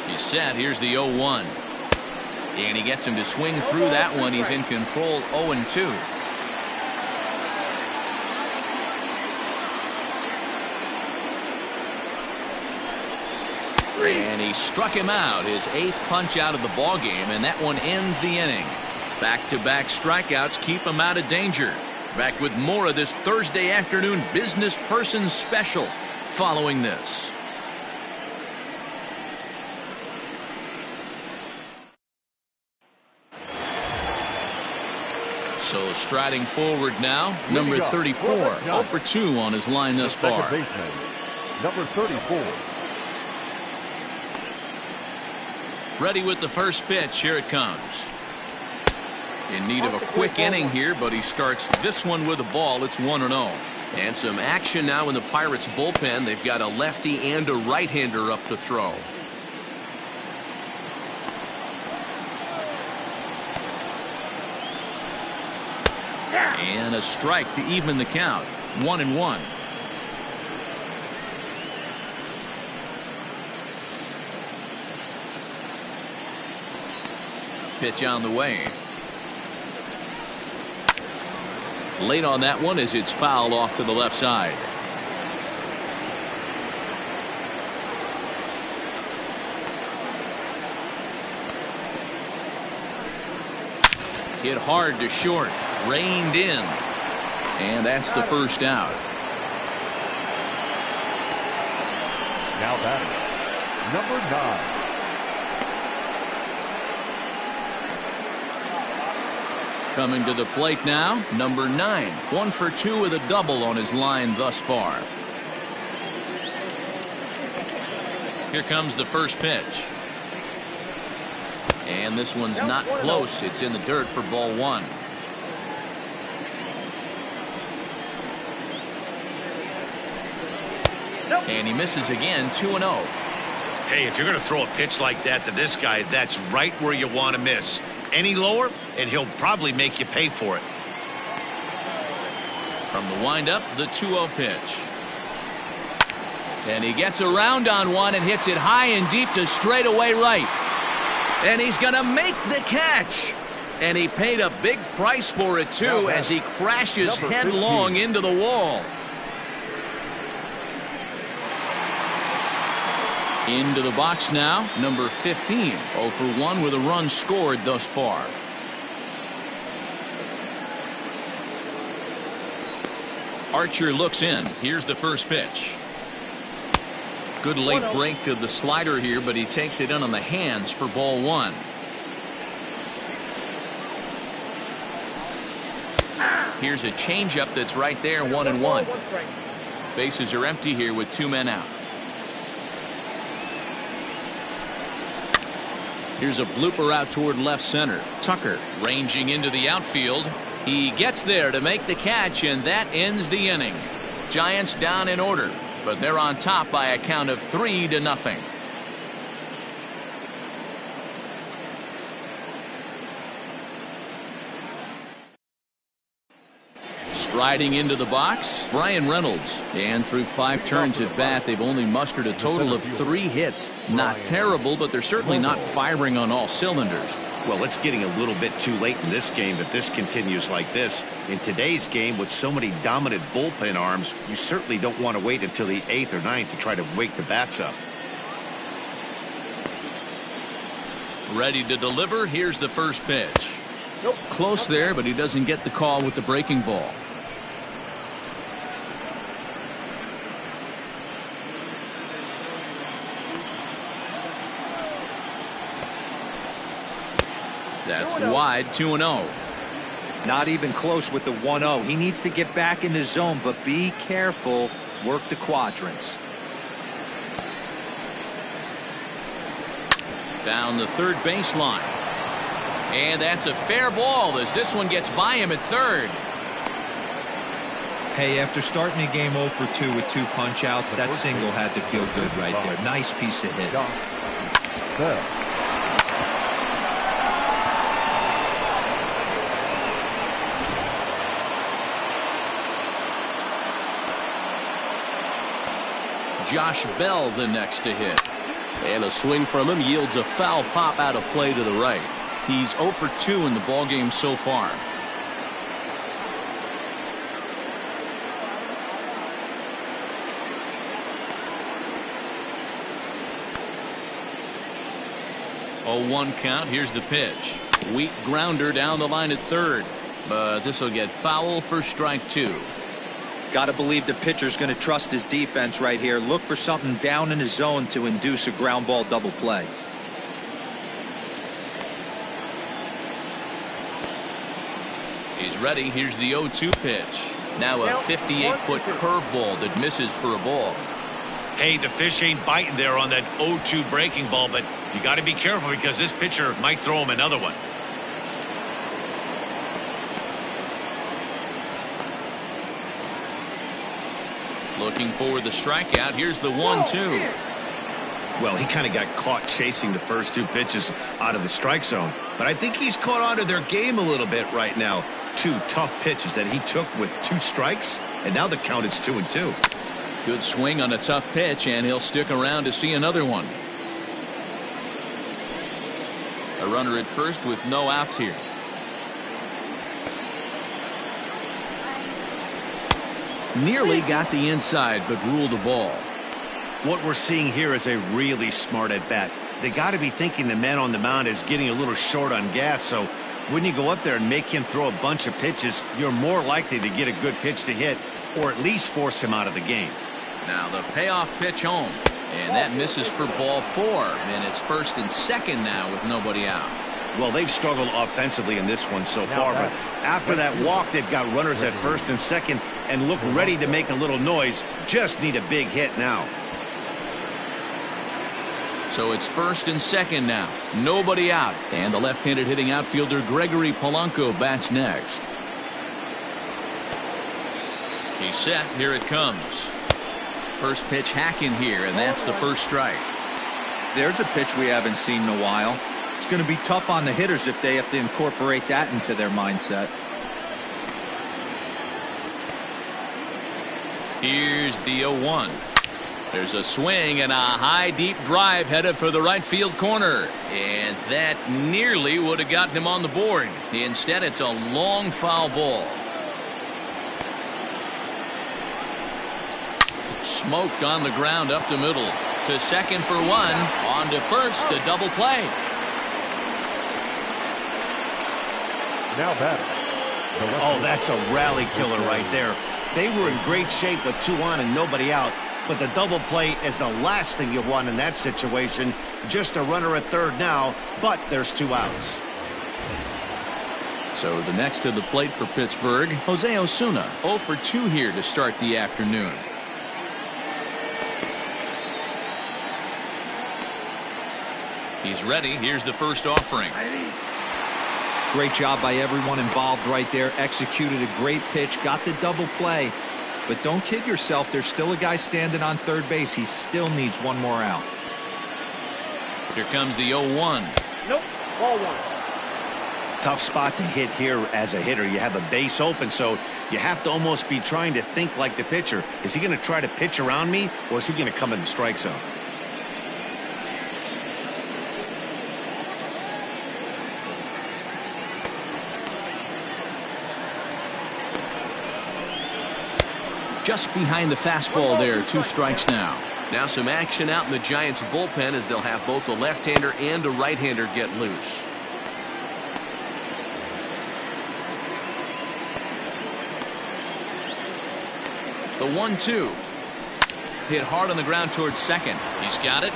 He's set. Here's the 0-1. And he gets him to swing through that one. He's in control, 0-2. And he struck him out, his 8th punch out of the ball game, and that one ends the inning. Back-to-back strikeouts keep him out of danger. Back with more of this Thursday afternoon business person special following this. So striding forward now, number 34, 0 for 2 on his line thus far. Second baseman, number 34. Ready with the first pitch. Here it comes. In need of a quick inning here, but he starts this one with a ball. It's 1-0. And some action now in the Pirates bullpen. They've got a lefty and a right-hander up to throw. And a strike to even the count. 1-1. Pitch on the way. Late on that one as it's fouled off to the left side. Hit hard to short. Reined in. And that's the first out. Now batting, number 9. Coming to the plate now, number 9. 1 for 2 with a double on his line thus far. Here comes the first pitch. And this one's not close. It's in the dirt for ball 1. And he misses again, 2-0. Hey, if you're going to throw a pitch like that to this guy, that's right where you want to miss. Any lower, and he'll probably make you pay for it. From the windup, the 2-0 pitch. And he gets around on one and hits it high and deep to straightaway right. And he's going to make the catch. And he paid a big price for it, too, as he crashes headlong into the wall. Into the box now, number 15. 0 for 1 with a run scored thus far. Archer looks in. Here's the first pitch. Good late break to the slider here, but he takes it in on the hands for ball 1. Here's a changeup that's right there, 1-1. Bases are empty here with 2 men out. Here's a blooper out toward left center. Tucker ranging into the outfield. He gets there to make the catch, and that ends the inning. Giants down in order, but they're on top by a count of 3-0. Striding into the box, Brian Reynolds. And through 5 turns at bat, they've only mustered a total of 3 hits. Not terrible, but they're certainly not firing on all cylinders. Well, it's getting a little bit too late in this game if this continues like this. In today's game, with so many dominant bullpen arms, you certainly don't want to wait until the 8th or 9th to try to wake the bats up. Ready to deliver. Here's the first pitch. Close there, but he doesn't get the call with the breaking ball. That's wide, 2-0. Not even close with the 1-0. He needs to get back in the zone, but be careful. Work the quadrants. Down the third baseline. And that's a fair ball as this one gets by him at third. Hey, after starting a game 0 for 2 with 2 punch outs, that single had to feel good right there. Nice piece of hit. Good. Josh Bell the next to hit. And a swing from him yields a foul pop out of play to the right. He's 0 for 2 in the ballgame so far. Oh, 1 count. Here's the pitch. Weak grounder down the line at third. But this will get foul for strike 2. Got to believe the pitcher's going to trust his defense right here. Look for something down in his zone to induce a ground ball double play. He's ready. Here's the 0-2 pitch. Now a 58-foot curveball that misses for a ball. Hey, the fish ain't biting there on that 0-2 breaking ball, but you got to be careful because this pitcher might throw him another one. Looking for the strikeout. Here's the 1-2. Well, he kind of got caught chasing the first 2 pitches out of the strike zone. But I think he's caught on to their game a little bit right now. 2 tough pitches that he took with 2 strikes, and now the count is 2-2. Good swing on a tough pitch, and he'll stick around to see another one. A runner at first with no outs here. Nearly got the inside, but ruled a ball. What we're seeing here is a really smart at bat. They got to be thinking the man on the mound is getting a little short on gas, so when you go up there and make him throw a bunch of pitches, you're more likely to get a good pitch to hit or at least force him out of the game. Now the payoff pitch home, and that misses for ball 4, and it's 1st and 2nd now with nobody out. Well, they've struggled offensively in this one so far, but after that walk, they've got runners at first and second and look ready to make a little noise. Just need a big hit now. So it's first and second now. Nobody out. And the left-handed hitting outfielder Gregory Polanco bats next. He's set. Here it comes. First pitch hacking here, and that's the first strike. There's a pitch we haven't seen in a while. It's going to be tough on the hitters if they have to incorporate that into their mindset. Here's the 0-1. There's a swing and a high deep drive headed for the right field corner, and that nearly would have gotten him on the board. Instead, it's a long foul ball. Smoked on the ground up the middle. To second for one. On to first, a double play. Now batting. Oh, that's a rally killer right there. They were in great shape with 2 on and nobody out, but the double play is the last thing you want in that situation. Just a runner at third now, but there's 2 outs. So the next to the plate for Pittsburgh, Jose Osuna, 0 for 2 here to start the afternoon. He's ready. Here's the first offering. Great job by everyone involved right there. Executed a great pitch. Got the double play. But don't kid yourself. There's still a guy standing on third base. He still needs 1 more out. Here comes the 0-1. Nope. Ball 1. Tough spot to hit here as a hitter. You have a base open, so you have to almost be trying to think like the pitcher. Is he going to try to pitch around me, or is he going to come in the strike zone? Just behind the fastball there. 2 strikes now. Now some action out in the Giants bullpen as they'll have both a left-hander and a right-hander get loose. The 1-2. Hit hard on the ground towards second. He's got it.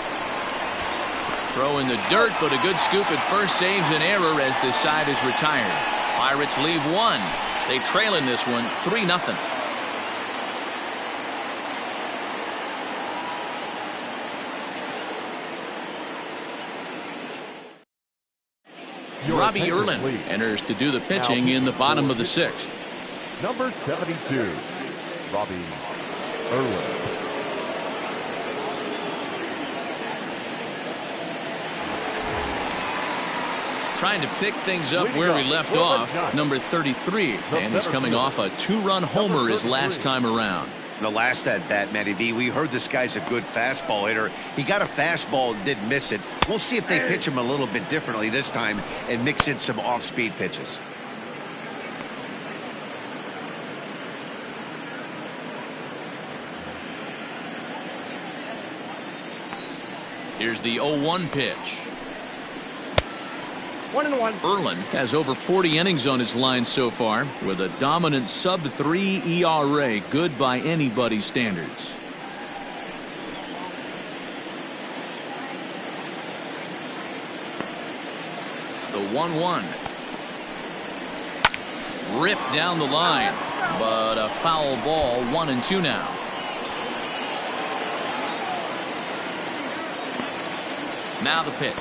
Throw in the dirt, but a good scoop at first saves an error as this side is retired. Pirates leave 1. They trail in this one 3-0. Robbie Erlin enters to do the pitching in the bottom of the 6th. Number 72, Robbie Erlin. Trying to pick things up where we left off. Number 33, and he's coming off a 2-run homer his last time around. The last at bat, Matty V, we heard this guy's a good fastball hitter. He got a fastball and did miss it. We'll see if they pitch him a little bit differently this time and mix in some off-speed pitches. Here's the 0-1 pitch. 1-1. Erlin has over 40 innings on his line so far with a dominant sub-3 ERA, good by anybody's standards. The 1-1. Ripped down the line, but a foul ball. 1-2 now. Now the pitch.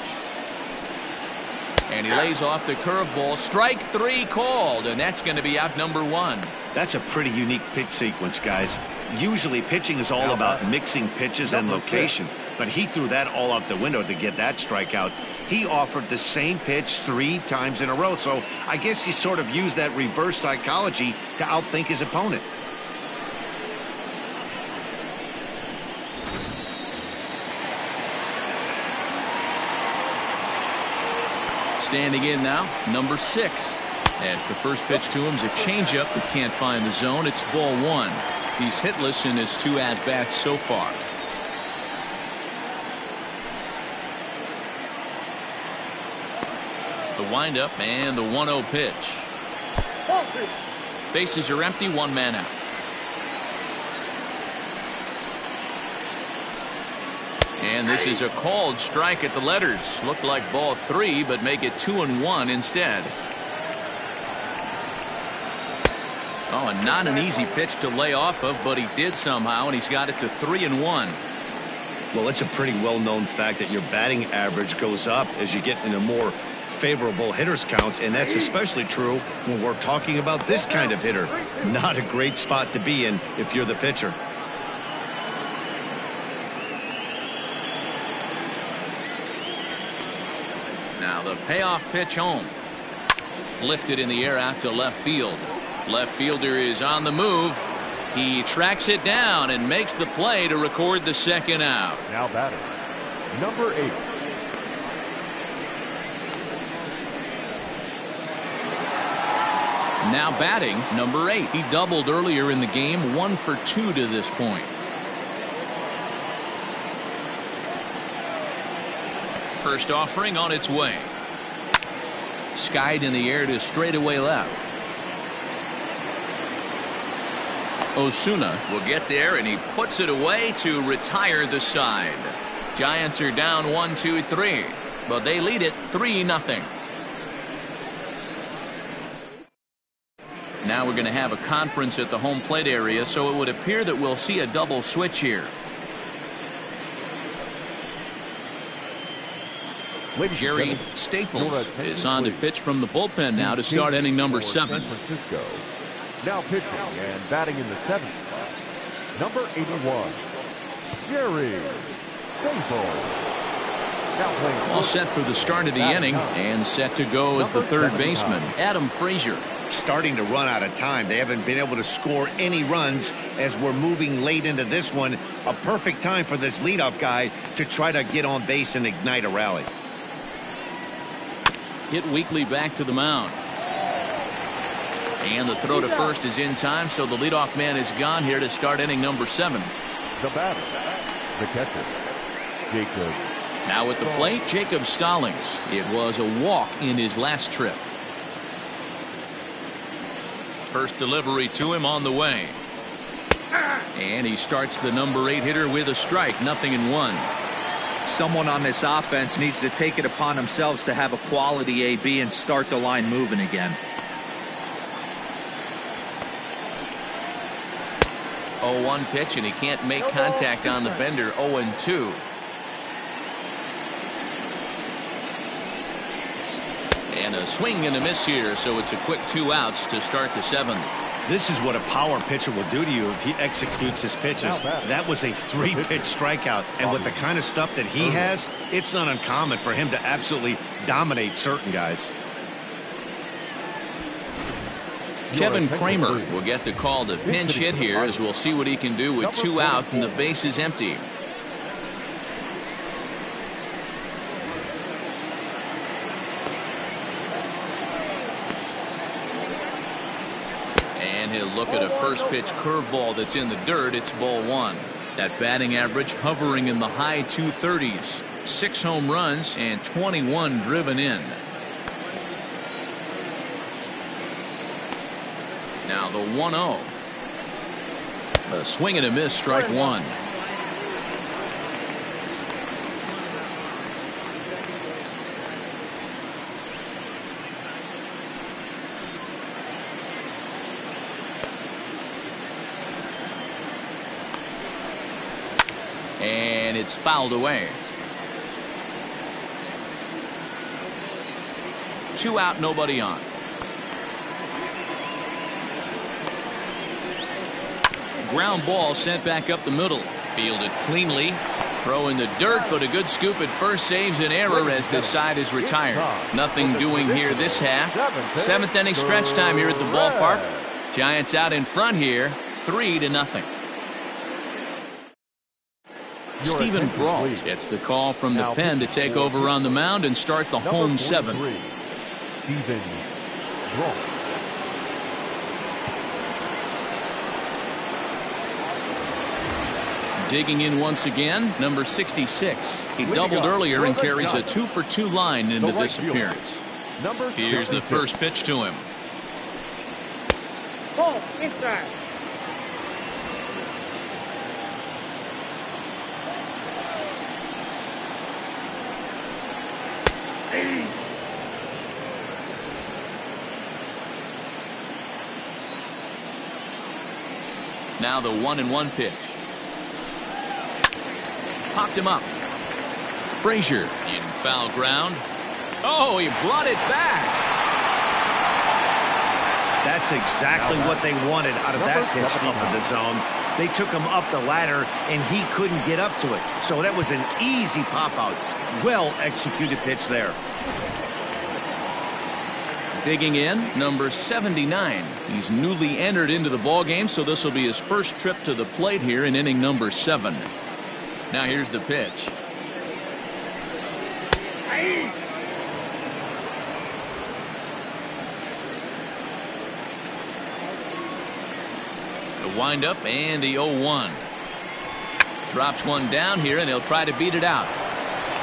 And he lays off the curveball. Strike 3 called, and that's going to be out number 1. That's a pretty unique pitch sequence, guys. Usually pitching is all about mixing pitches and location, but he threw that all out the window to get that strikeout. He offered the same pitch 3 times in a row, so I guess he sort of used that reverse psychology to outthink his opponent. Standing in now, number 6. As the first pitch to him is a changeup that can't find the zone. It's ball 1. He's hitless in his 2 at-bats so far. The windup and the 1-0 pitch. Bases are empty, 1 man out. And this is a called strike at the letters. Looked like ball 3, but make it 2-1 instead. Oh, and not an easy pitch to lay off of, but he did somehow, and he's got it to 3-1. Well, it's a pretty well-known fact that your batting average goes up as you get into more favorable hitters counts, and that's especially true when we're talking about this kind of hitter. Not a great spot to be in if you're the pitcher. Now the payoff pitch home. Lifted in the air out to left field. Left fielder is on the move. He tracks it down and makes the play to record the second out. Now batting, number 8. Now batting, number 8. He doubled earlier in the game, 1 for 2 to this point. First offering on its way. Skied in the air to straightaway left. Osuna will get there, and he puts it away to retire the side. Giants are down 1-2-3, but they lead it 3-0. Now we're going to have a conference at the home plate area, so it would appear that we'll see a double switch here. Jerry Staples is on to pitch from the bullpen now to start inning number 7. San Francisco. Now pitching and batting in the 7th spot, number 81, Jerry Staples. All set for the start of the inning and set to go as the third baseman, Adam Frazier. Starting to run out of time. They haven't been able to score any runs as we're moving late into this one. A perfect time for this leadoff guy to try to get on base and ignite a rally. Hit weakly back to the mound. And the throw to first is in time, so the leadoff man is gone here to start inning number 7. The batter, the catcher, Jacob. Now at the plate, Jacob Stallings. It was a walk in his last trip. First delivery to him on the way. And he starts the number 8 hitter with a strike, 0-1. Someone on this offense needs to take it upon themselves to have a quality AB and start the line moving again. 0-1 pitch, and he can't make contact on the bender. 0-2. And a swing and a miss here, so it's a quick 2 outs to start the 7th. This is what a power pitcher will do to you if he executes his pitches. That was a 3-pitch strikeout, and with the kind of stuff that he has, it's not uncommon for him to absolutely dominate certain guys. Kevin Kramer will get the call to pinch hit here, as we'll see what he can do with 2 out and the base is empty. And he'll look at a first pitch curveball that's in the dirt. It's ball 1. That batting average hovering in the high 230s. 6 home runs and 21 driven in. Now the 1-0. A swing and a miss, strike 1. And it's fouled away. 2 out, nobody on. Ground ball sent back up the middle. Fielded cleanly. Throw in the dirt, but a good scoop at first saves an error as the side is retired. Nothing doing here this half. 7th inning stretch time here at the ballpark. Giants out in front here, 3-0. Stephen Brault gets the call from the pen to take over on the mound and start the home 7th. Stephen Brault. Digging in once again, number 66. He doubled earlier and carries a 2-for-2 line into this appearance. Here's the first pitch to him. Ball inside. Now the 1-1 pitch. Popped him up. Frazier in foul ground. Oh, he brought it back. That's exactly what they wanted out of that pitch up in the zone. They took him up the ladder, and he couldn't get up to it. So that was an easy pop-out. Well-executed pitch there. Digging in, number 79. He's newly entered into the ballgame, so this will be his first trip to the plate here in inning number 7. Now here's the pitch. The windup and the 0-1. Drops one down here, and he'll try to beat it out.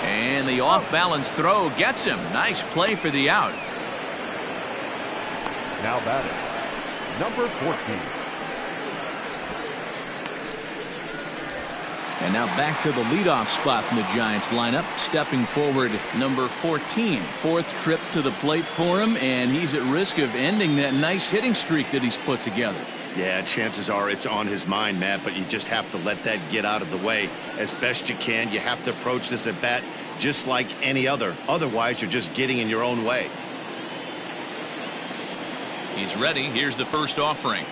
And the off-balance throw gets him. Nice play for the out. Now batting, number 14. And now back to the leadoff spot in the Giants lineup. Stepping forward, number 14. Fourth trip to the plate for him, and he's at risk of ending that nice hitting streak that he's put together. Yeah, chances are it's on his mind, Matt, but you just have to let that get out of the way as best you can. You have to approach this at bat just like any other. Otherwise, you're just getting in your own way. He's ready. Here's the first offering.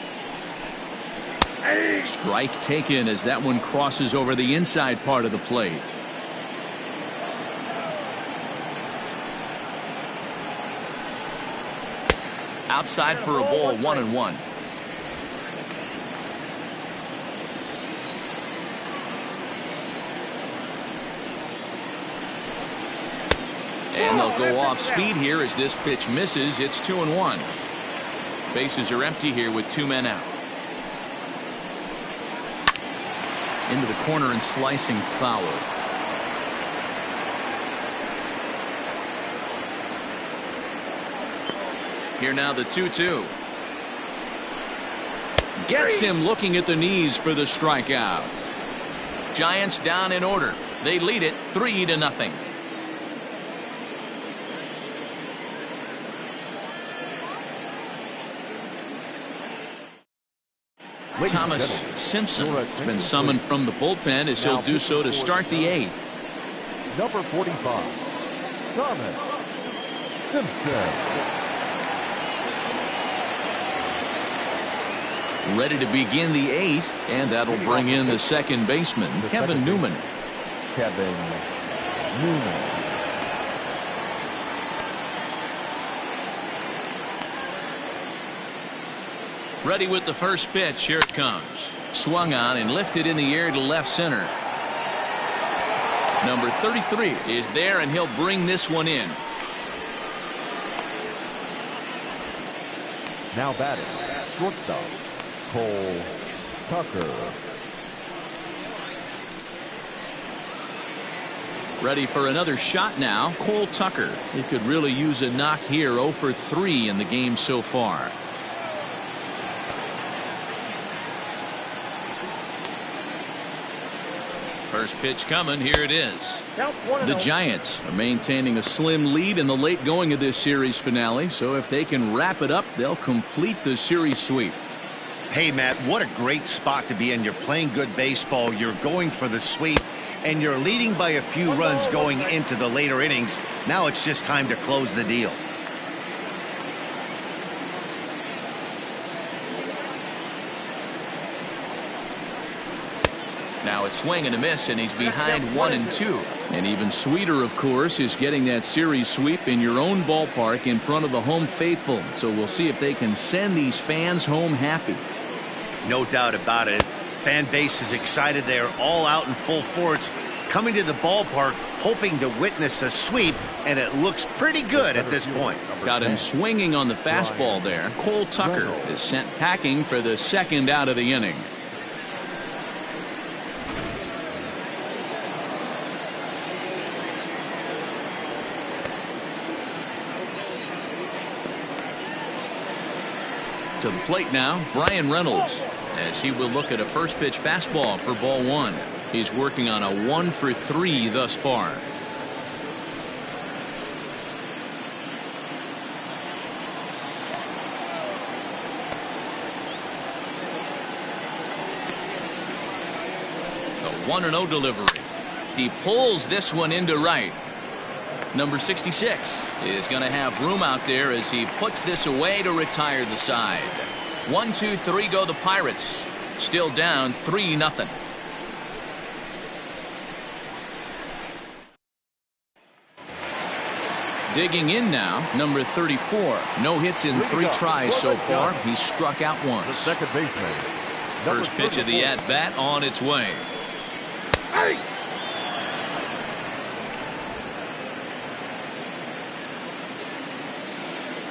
Strike taken as that one crosses over the inside part of the plate. Outside for a ball, 1-1. And they'll go off speed here as this pitch misses. It's 2-1. Bases are empty here with 2 men out. Into the corner and slicing foul. Here now the 2-2. Gets him looking at the knees for the strikeout. Giants down in order. They lead it 3-0. Thomas Simpson has been summoned from the bullpen as he'll do so to start the 8th. Number 45, Thomas Simpson. Ready to begin the 8th, and that'll bring in the second baseman, Kevin Newman. Kevin Newman. Ready with the first pitch. Here it comes. Swung on and lifted in the air to left center. Number 33 is there, and he'll bring this one in. Now batting, shortstop, Cole Tucker. Ready for another shot now. Cole Tucker. He could really use a knock here. 0 for 3 in the game so far. First pitch coming. Here it is. The Giants are maintaining a slim lead in the late going of this series finale, so if they can wrap it up, they'll complete the series sweep. Hey, Matt, what a great spot to be in. You're playing good baseball. You're going for the sweep, and you're leading by a few runs going into the later innings. Now it's just time to close the deal. Now a swing and a miss, and he's behind 1-2. And even sweeter, of course, is getting that series sweep in your own ballpark in front of the home faithful. So we'll see if they can send these fans home happy. No doubt about it. Fan base is excited. They're all out in full force, coming to the ballpark, hoping to witness a sweep, and it looks pretty good at this point. Got him swinging on the fastball there. Cole Tucker is sent packing for the second out of the inning. To the plate now, Brian Reynolds, as he will look at a first pitch fastball for ball 1. He's working on a 1 for 3 thus far. 1-0 delivery. He pulls this one into right. Number 66 is going to have room out there as he puts this away to retire the side. 1-2-3 go the Pirates. Still down 3-0. Digging in now, number 34. No hits in 3 tries so far. He's struck out once. The second baseman. First pitch of the at-bat on its way. Hey!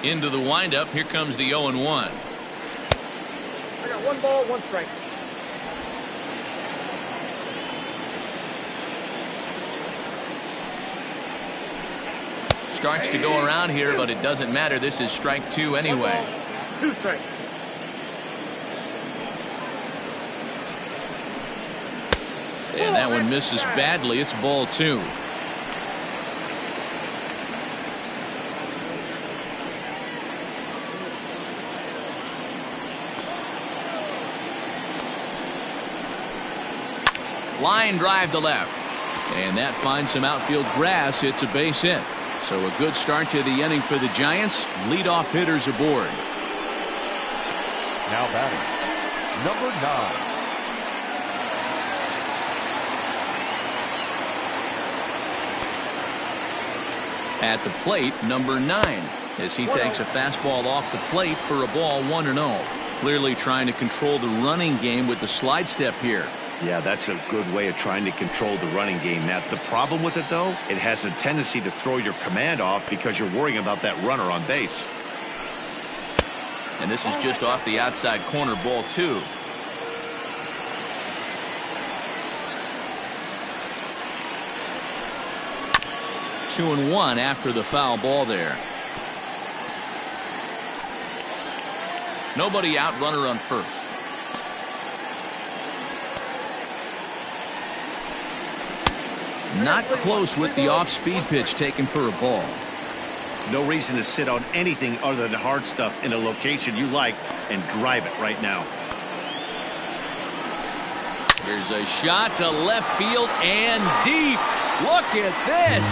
Into the windup. Here comes the 0-1. I got 1 ball, 1 strike. Starts to go around here, but it doesn't matter. This is strike 2 anyway. 2 strikes. And that one misses badly. It's ball 2. Line drive to left. And that finds some outfield grass. It's a base hit. So a good start to the inning for the Giants. Leadoff hitters aboard. Now batting, number 9. At the plate, number 9, as he takes a fastball off the plate for a ball 1-0. Clearly trying to control the running game with the slide step here. Yeah, that's a good way of trying to control the running game. Now, the problem with it, though, it has a tendency to throw your command off because you're worrying about that runner on base. And this is just off the outside corner, ball 2. Two and 1 after the foul ball there. Nobody out, runner on first. Not close with the off-speed pitch taken for a ball. No reason to sit on anything other than hard stuff in a location you like and drive it right now. Here's a shot to left field and deep. Look at this.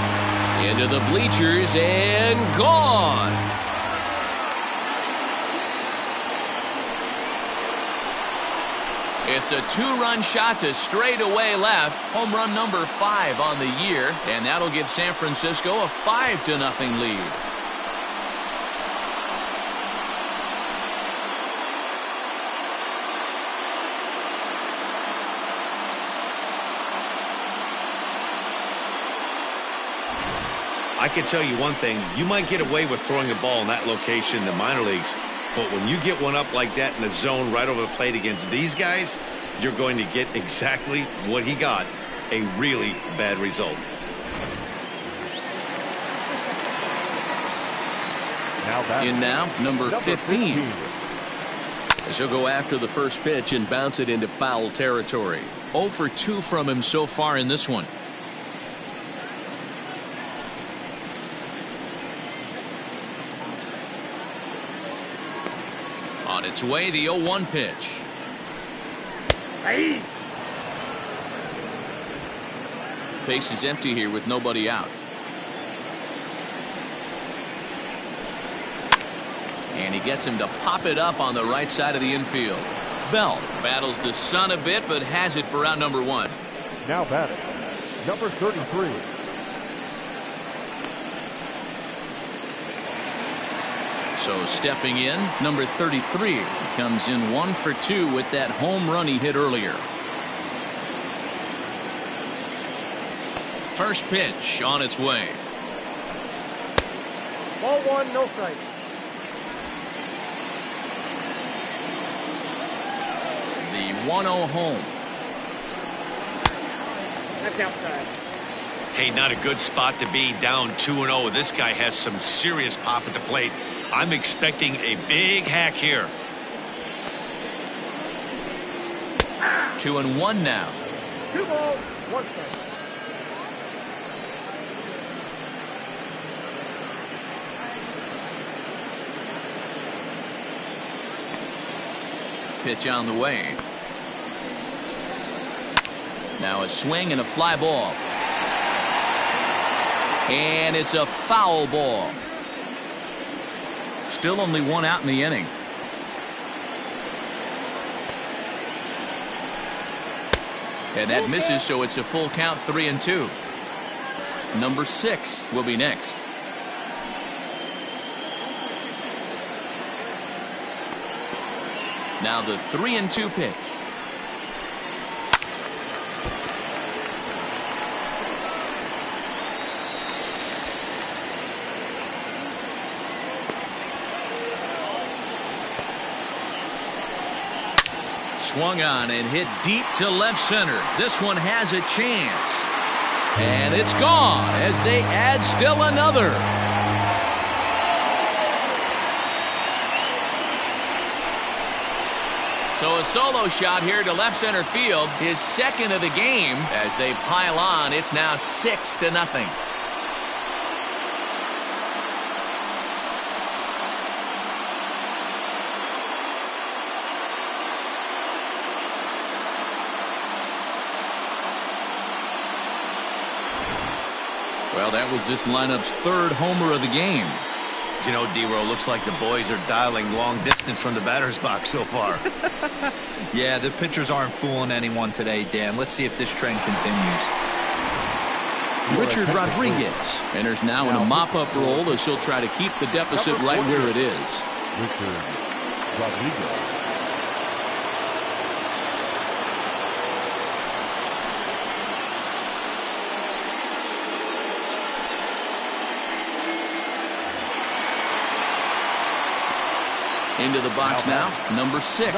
Into the bleachers and gone. It's a 2-run shot to straightaway left. Home run number 5 on the year, and that'll give San Francisco a 5-0 lead. I can tell you one thing, you might get away with throwing a ball in that location in the minor leagues, but when you get one up like that in the zone right over the plate against these guys, you're going to get exactly what he got, a really bad result. In now, number 15. As he'll go after the first pitch and bounce it into foul territory. 0 for 2 from him so far in this one. On its way, the 0-1 pitch. Hey. Base is empty here with nobody out. And he gets him to pop it up on the right side of the infield. Bell battles the sun a bit, but has it for out number 1. Now batting, number 33. So stepping in, number 33. He comes in 1 for 2 with that home run he hit earlier. First pitch on its way. Ball 1, no strike. The 1-0 home. That's outside. Hey, not a good spot to be, down 2-0. This guy has some serious pop at the plate. I'm expecting a big hack here. 2-1 now. 2 balls, 1 strike. Pitch on the way. Now a swing and a fly ball. And it's a foul ball. Still only one out in the inning. And that misses, so it's a full count, 3-2. Number 6 will be next. Now the 3-2 pitch. Swung on and hit deep to left center. This one has a chance. And it's gone as they add still another. So a solo shot here to left center field, his second of the game. As they pile on, it's now 6-0. Well, that was this lineup's third homer of the game. You know, D-Row, looks like the boys are dialing long distance from the batter's box so far. Yeah, the pitchers aren't fooling anyone today, Dan. Let's see if this trend continues. Richard Rodriguez enters now in a mop-up role as he'll try to keep the deficit right where it is. Richard Rodriguez. Into the box now, number 6.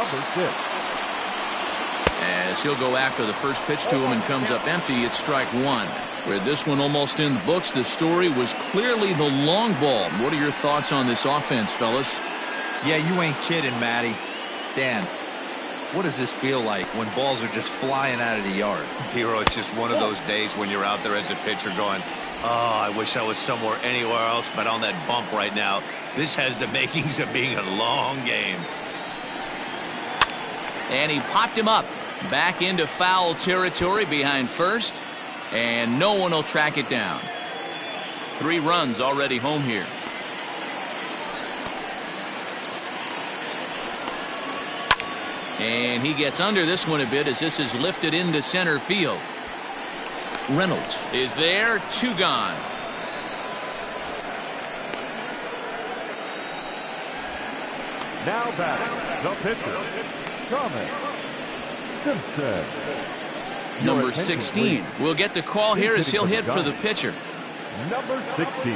As he'll go after the first pitch to him and comes up empty, it's strike 1. With this one almost in the books, the story was clearly the long ball. What are your thoughts on this offense, fellas? Yeah, you ain't kidding, Matty. Dan, what does this feel like when balls are just flying out of the yard? D-Row, it's just one of those days when you're out there as a pitcher going, oh, I wish I was somewhere anywhere else but on that bump right now. This has the makings of being a long game. And he popped him up. Back into foul territory behind first. And no one will track it down. 3 runs already home here. And he gets under this one a bit as this is lifted into center field. Reynolds is there, 2 gone. Now batting, the pitcher, Thomas Simpson. Number 16 will get the call here as he'll hit for the pitcher. Number 16.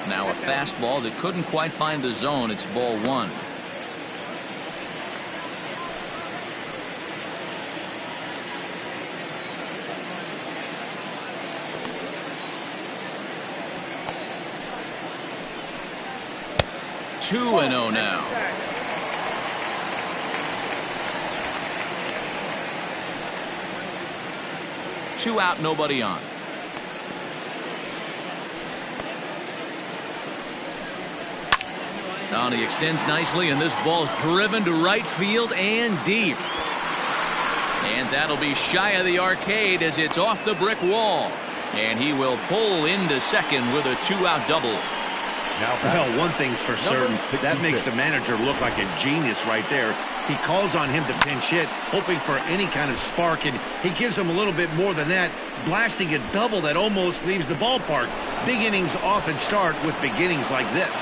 Now a fastball that couldn't quite find the zone. It's ball 1. Two and 0 now. Two out, nobody on. Now he extends nicely, and this ball's driven to right field and deep. And that'll be shy of the arcade as it's off the brick wall. And he will pull into second with a 2-out double. Well, one thing's for certain, that makes the manager look like a genius right there. He calls on him to pinch hit, hoping for any kind of spark, and he gives him a little bit more than that, blasting a double that almost leaves the ballpark. Big innings often start with beginnings like this.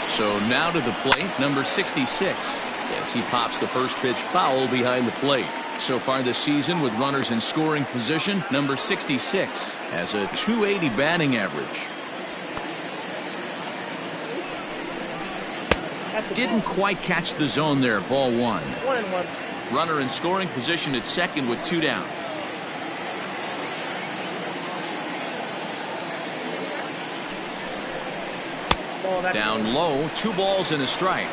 So now to the plate, number 66. As he pops the first pitch foul behind the plate. So far this season with runners in scoring position, number 66 has a .280 batting average. Didn't quite catch the zone there, ball 1. 1-1. Runner in scoring position at second with 2 down. Down low, 2 balls and a strike.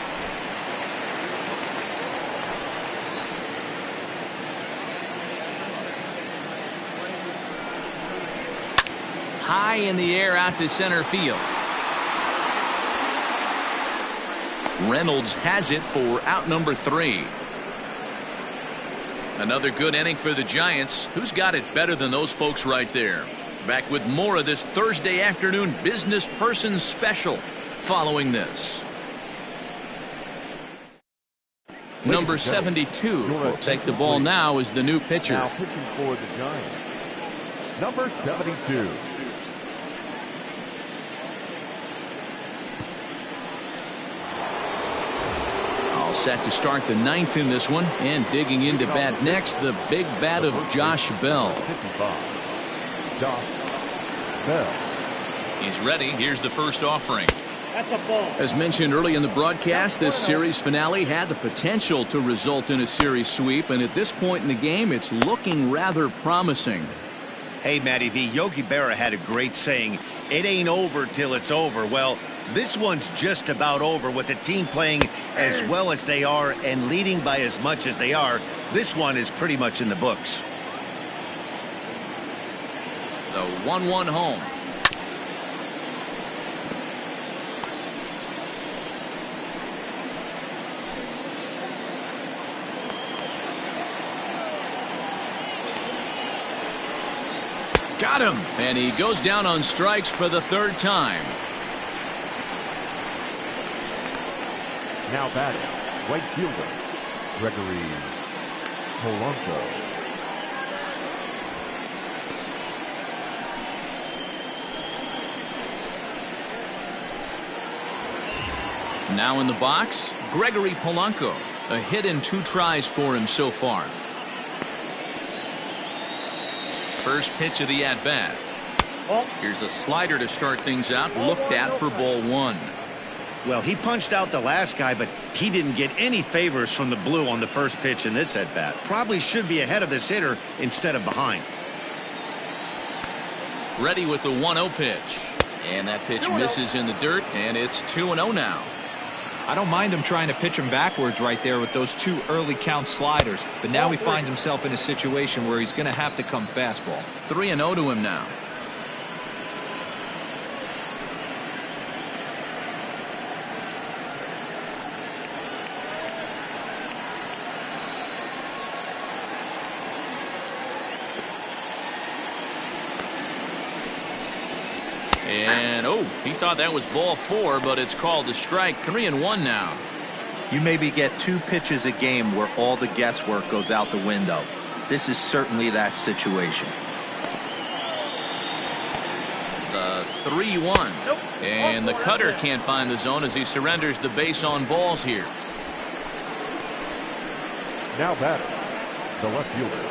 High in the air out to center field. Reynolds has it for out number 3. Another good inning for the Giants. Who's got it better than those folks right there? Back with more of this Thursday afternoon business person special following this. Number 72 will take the ball now as the new pitcher. Now pitching for the Giants, number 72. All set to start the 9th in this one, and digging into bat next, the big bat of Josh Bell. 55, Josh Bell. He's ready. Here's the first offering. That's a ball. As mentioned early in the broadcast, this series finale had the potential to result in a series sweep, and at this point in the game, it's looking rather promising. Hey, Matty V, Yogi Berra had a great saying, it ain't over till it's over. Well, this one's just about over with the team playing as well as they are and leading by as much as they are. This one is pretty much in the books. The 1-1 home. Got him, and he goes down on strikes for the 3rd time. Now batting, right fielder, Gregory Polanco. Now in the box, Gregory Polanco. A hit and 2 tries for him so far. First pitch of the at-bat. Here's a slider to start things out, looked at for ball 1. Well, he punched out the last guy, but he didn't get any favors from the blue on the first pitch in this at-bat. Probably should be ahead of this hitter instead of behind. Ready with the 1-0 pitch. And that pitch misses in the dirt, and it's 2-0 now. I don't mind him trying to pitch him backwards right there with those 2 early count sliders, but now he finds himself in a situation where he's going to have to come fastball. 3-0 to him now. And he thought that was ball 4, but it's called a strike. 3-1 now. You maybe get 2 pitches a game where all the guesswork goes out the window. This is certainly that situation. The 3-1. And the cutter can't find the zone as he surrenders the base on balls here. Now batting, the left fielder,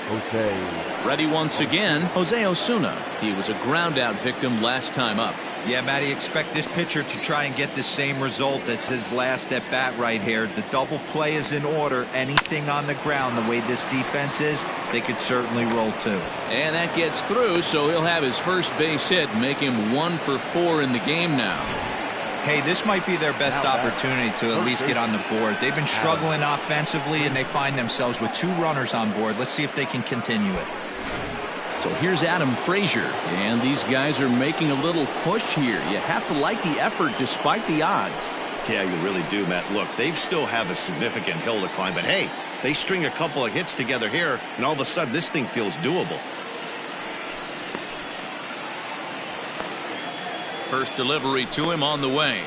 Jose. Ready once again, Jose Osuna. He was a ground out victim last time up. Yeah, Matty, expect this pitcher to try and get the same result as his last at bat right here. The double play is in order. Anything on the ground, the way this defense is, they could certainly roll 2. And that gets through, so he'll have his first base hit, make him 1 for 4 in the game now. Hey, this might be their best opportunity to at least get on the board. They've been struggling offensively, and they find themselves with 2 runners on board. Let's see if they can continue it. So here's Adam Frazier, and these guys are making a little push here. You have to like the effort despite the odds. Yeah, you really do, Matt. Look, they still have a significant hill to climb, but hey, they string a couple of hits together here, and all of a sudden this thing feels doable. First delivery to him on the way.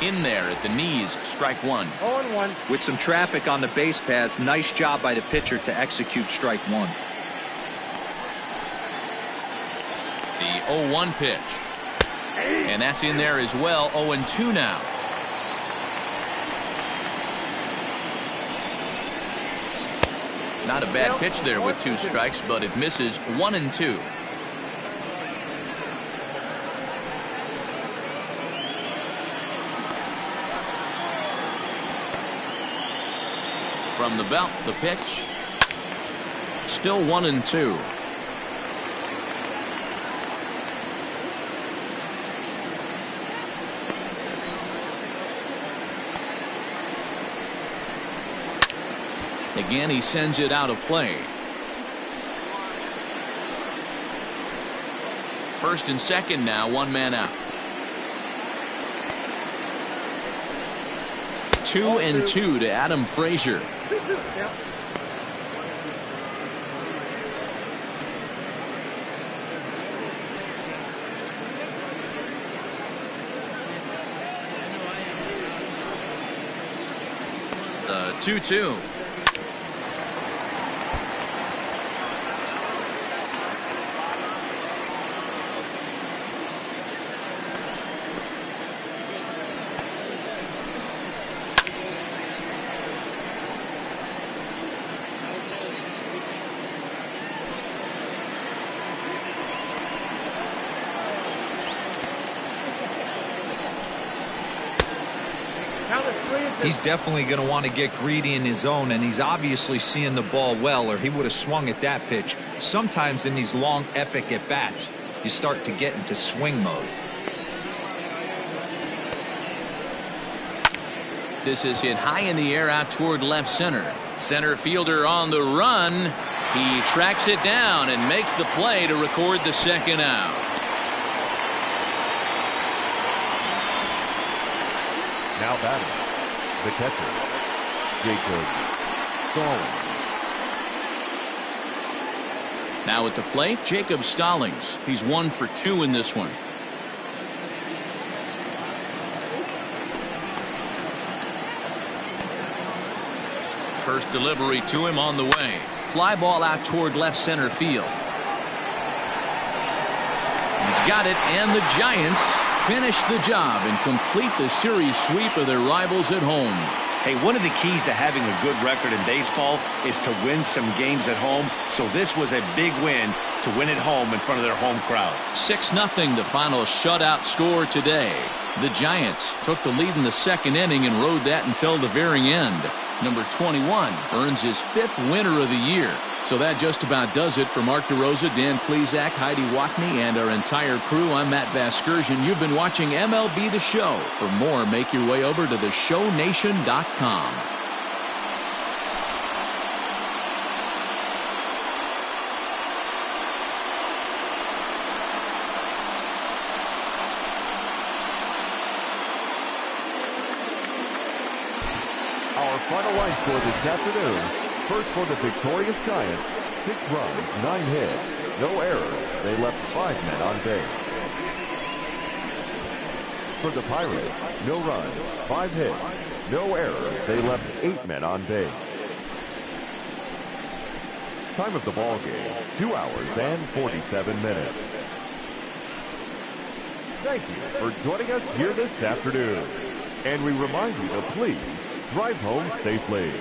In there at the knees, strike 1. 0-1. With some traffic on the base paths, nice job by the pitcher to execute strike 1. The 0-1 pitch. And that's in there as well. 0-2 now. Not a bad pitch there with 2 strikes, but it misses. 1-2. From the belt, the pitch. Still 1-2. Again, he sends it out of play. First and second now, one man out. 2-2 to Adam Frazier. The 2-2. He's definitely going to want to get greedy in his zone, and he's obviously seeing the ball well, or he would have swung at that pitch. Sometimes in these long, epic at-bats, you start to get into swing mode. This is hit high in the air out toward left center. Center fielder on the run. He tracks it down and makes the play to record the second out. Now batting, the catcher, Jacob Stallings. Now at the plate, Jacob Stallings. He's 1 for 2 in this one. First delivery to him on the way. Fly ball out toward left center field. He's got it, and the Giants finish the job and complete the series sweep of their rivals at home. Hey, one of the keys to having a good record in baseball is to win some games at home. So this was a big win to win at home in front of their home crowd. 6-0 the final shutout score today. The Giants took the lead in the second inning and rode that until the very end. Number 21 earns his 5th winner of the year. So that just about does it for Mark DeRosa, Dan Plesac, Heidi Watney, and our entire crew. I'm Matt Vasgersian. You've been watching MLB The Show. For more, make your way over to theshownation.com. Our final line score this afternoon. First for the victorious Giants, 6 runs, 9 hits, no errors. They left 5 men on base. For the Pirates, no runs, 5 hits, no errors. They left 8 men on base. Time of the ball game, 2 hours and 47 minutes. Thank you for joining us here this afternoon. And we remind you to please drive home safely.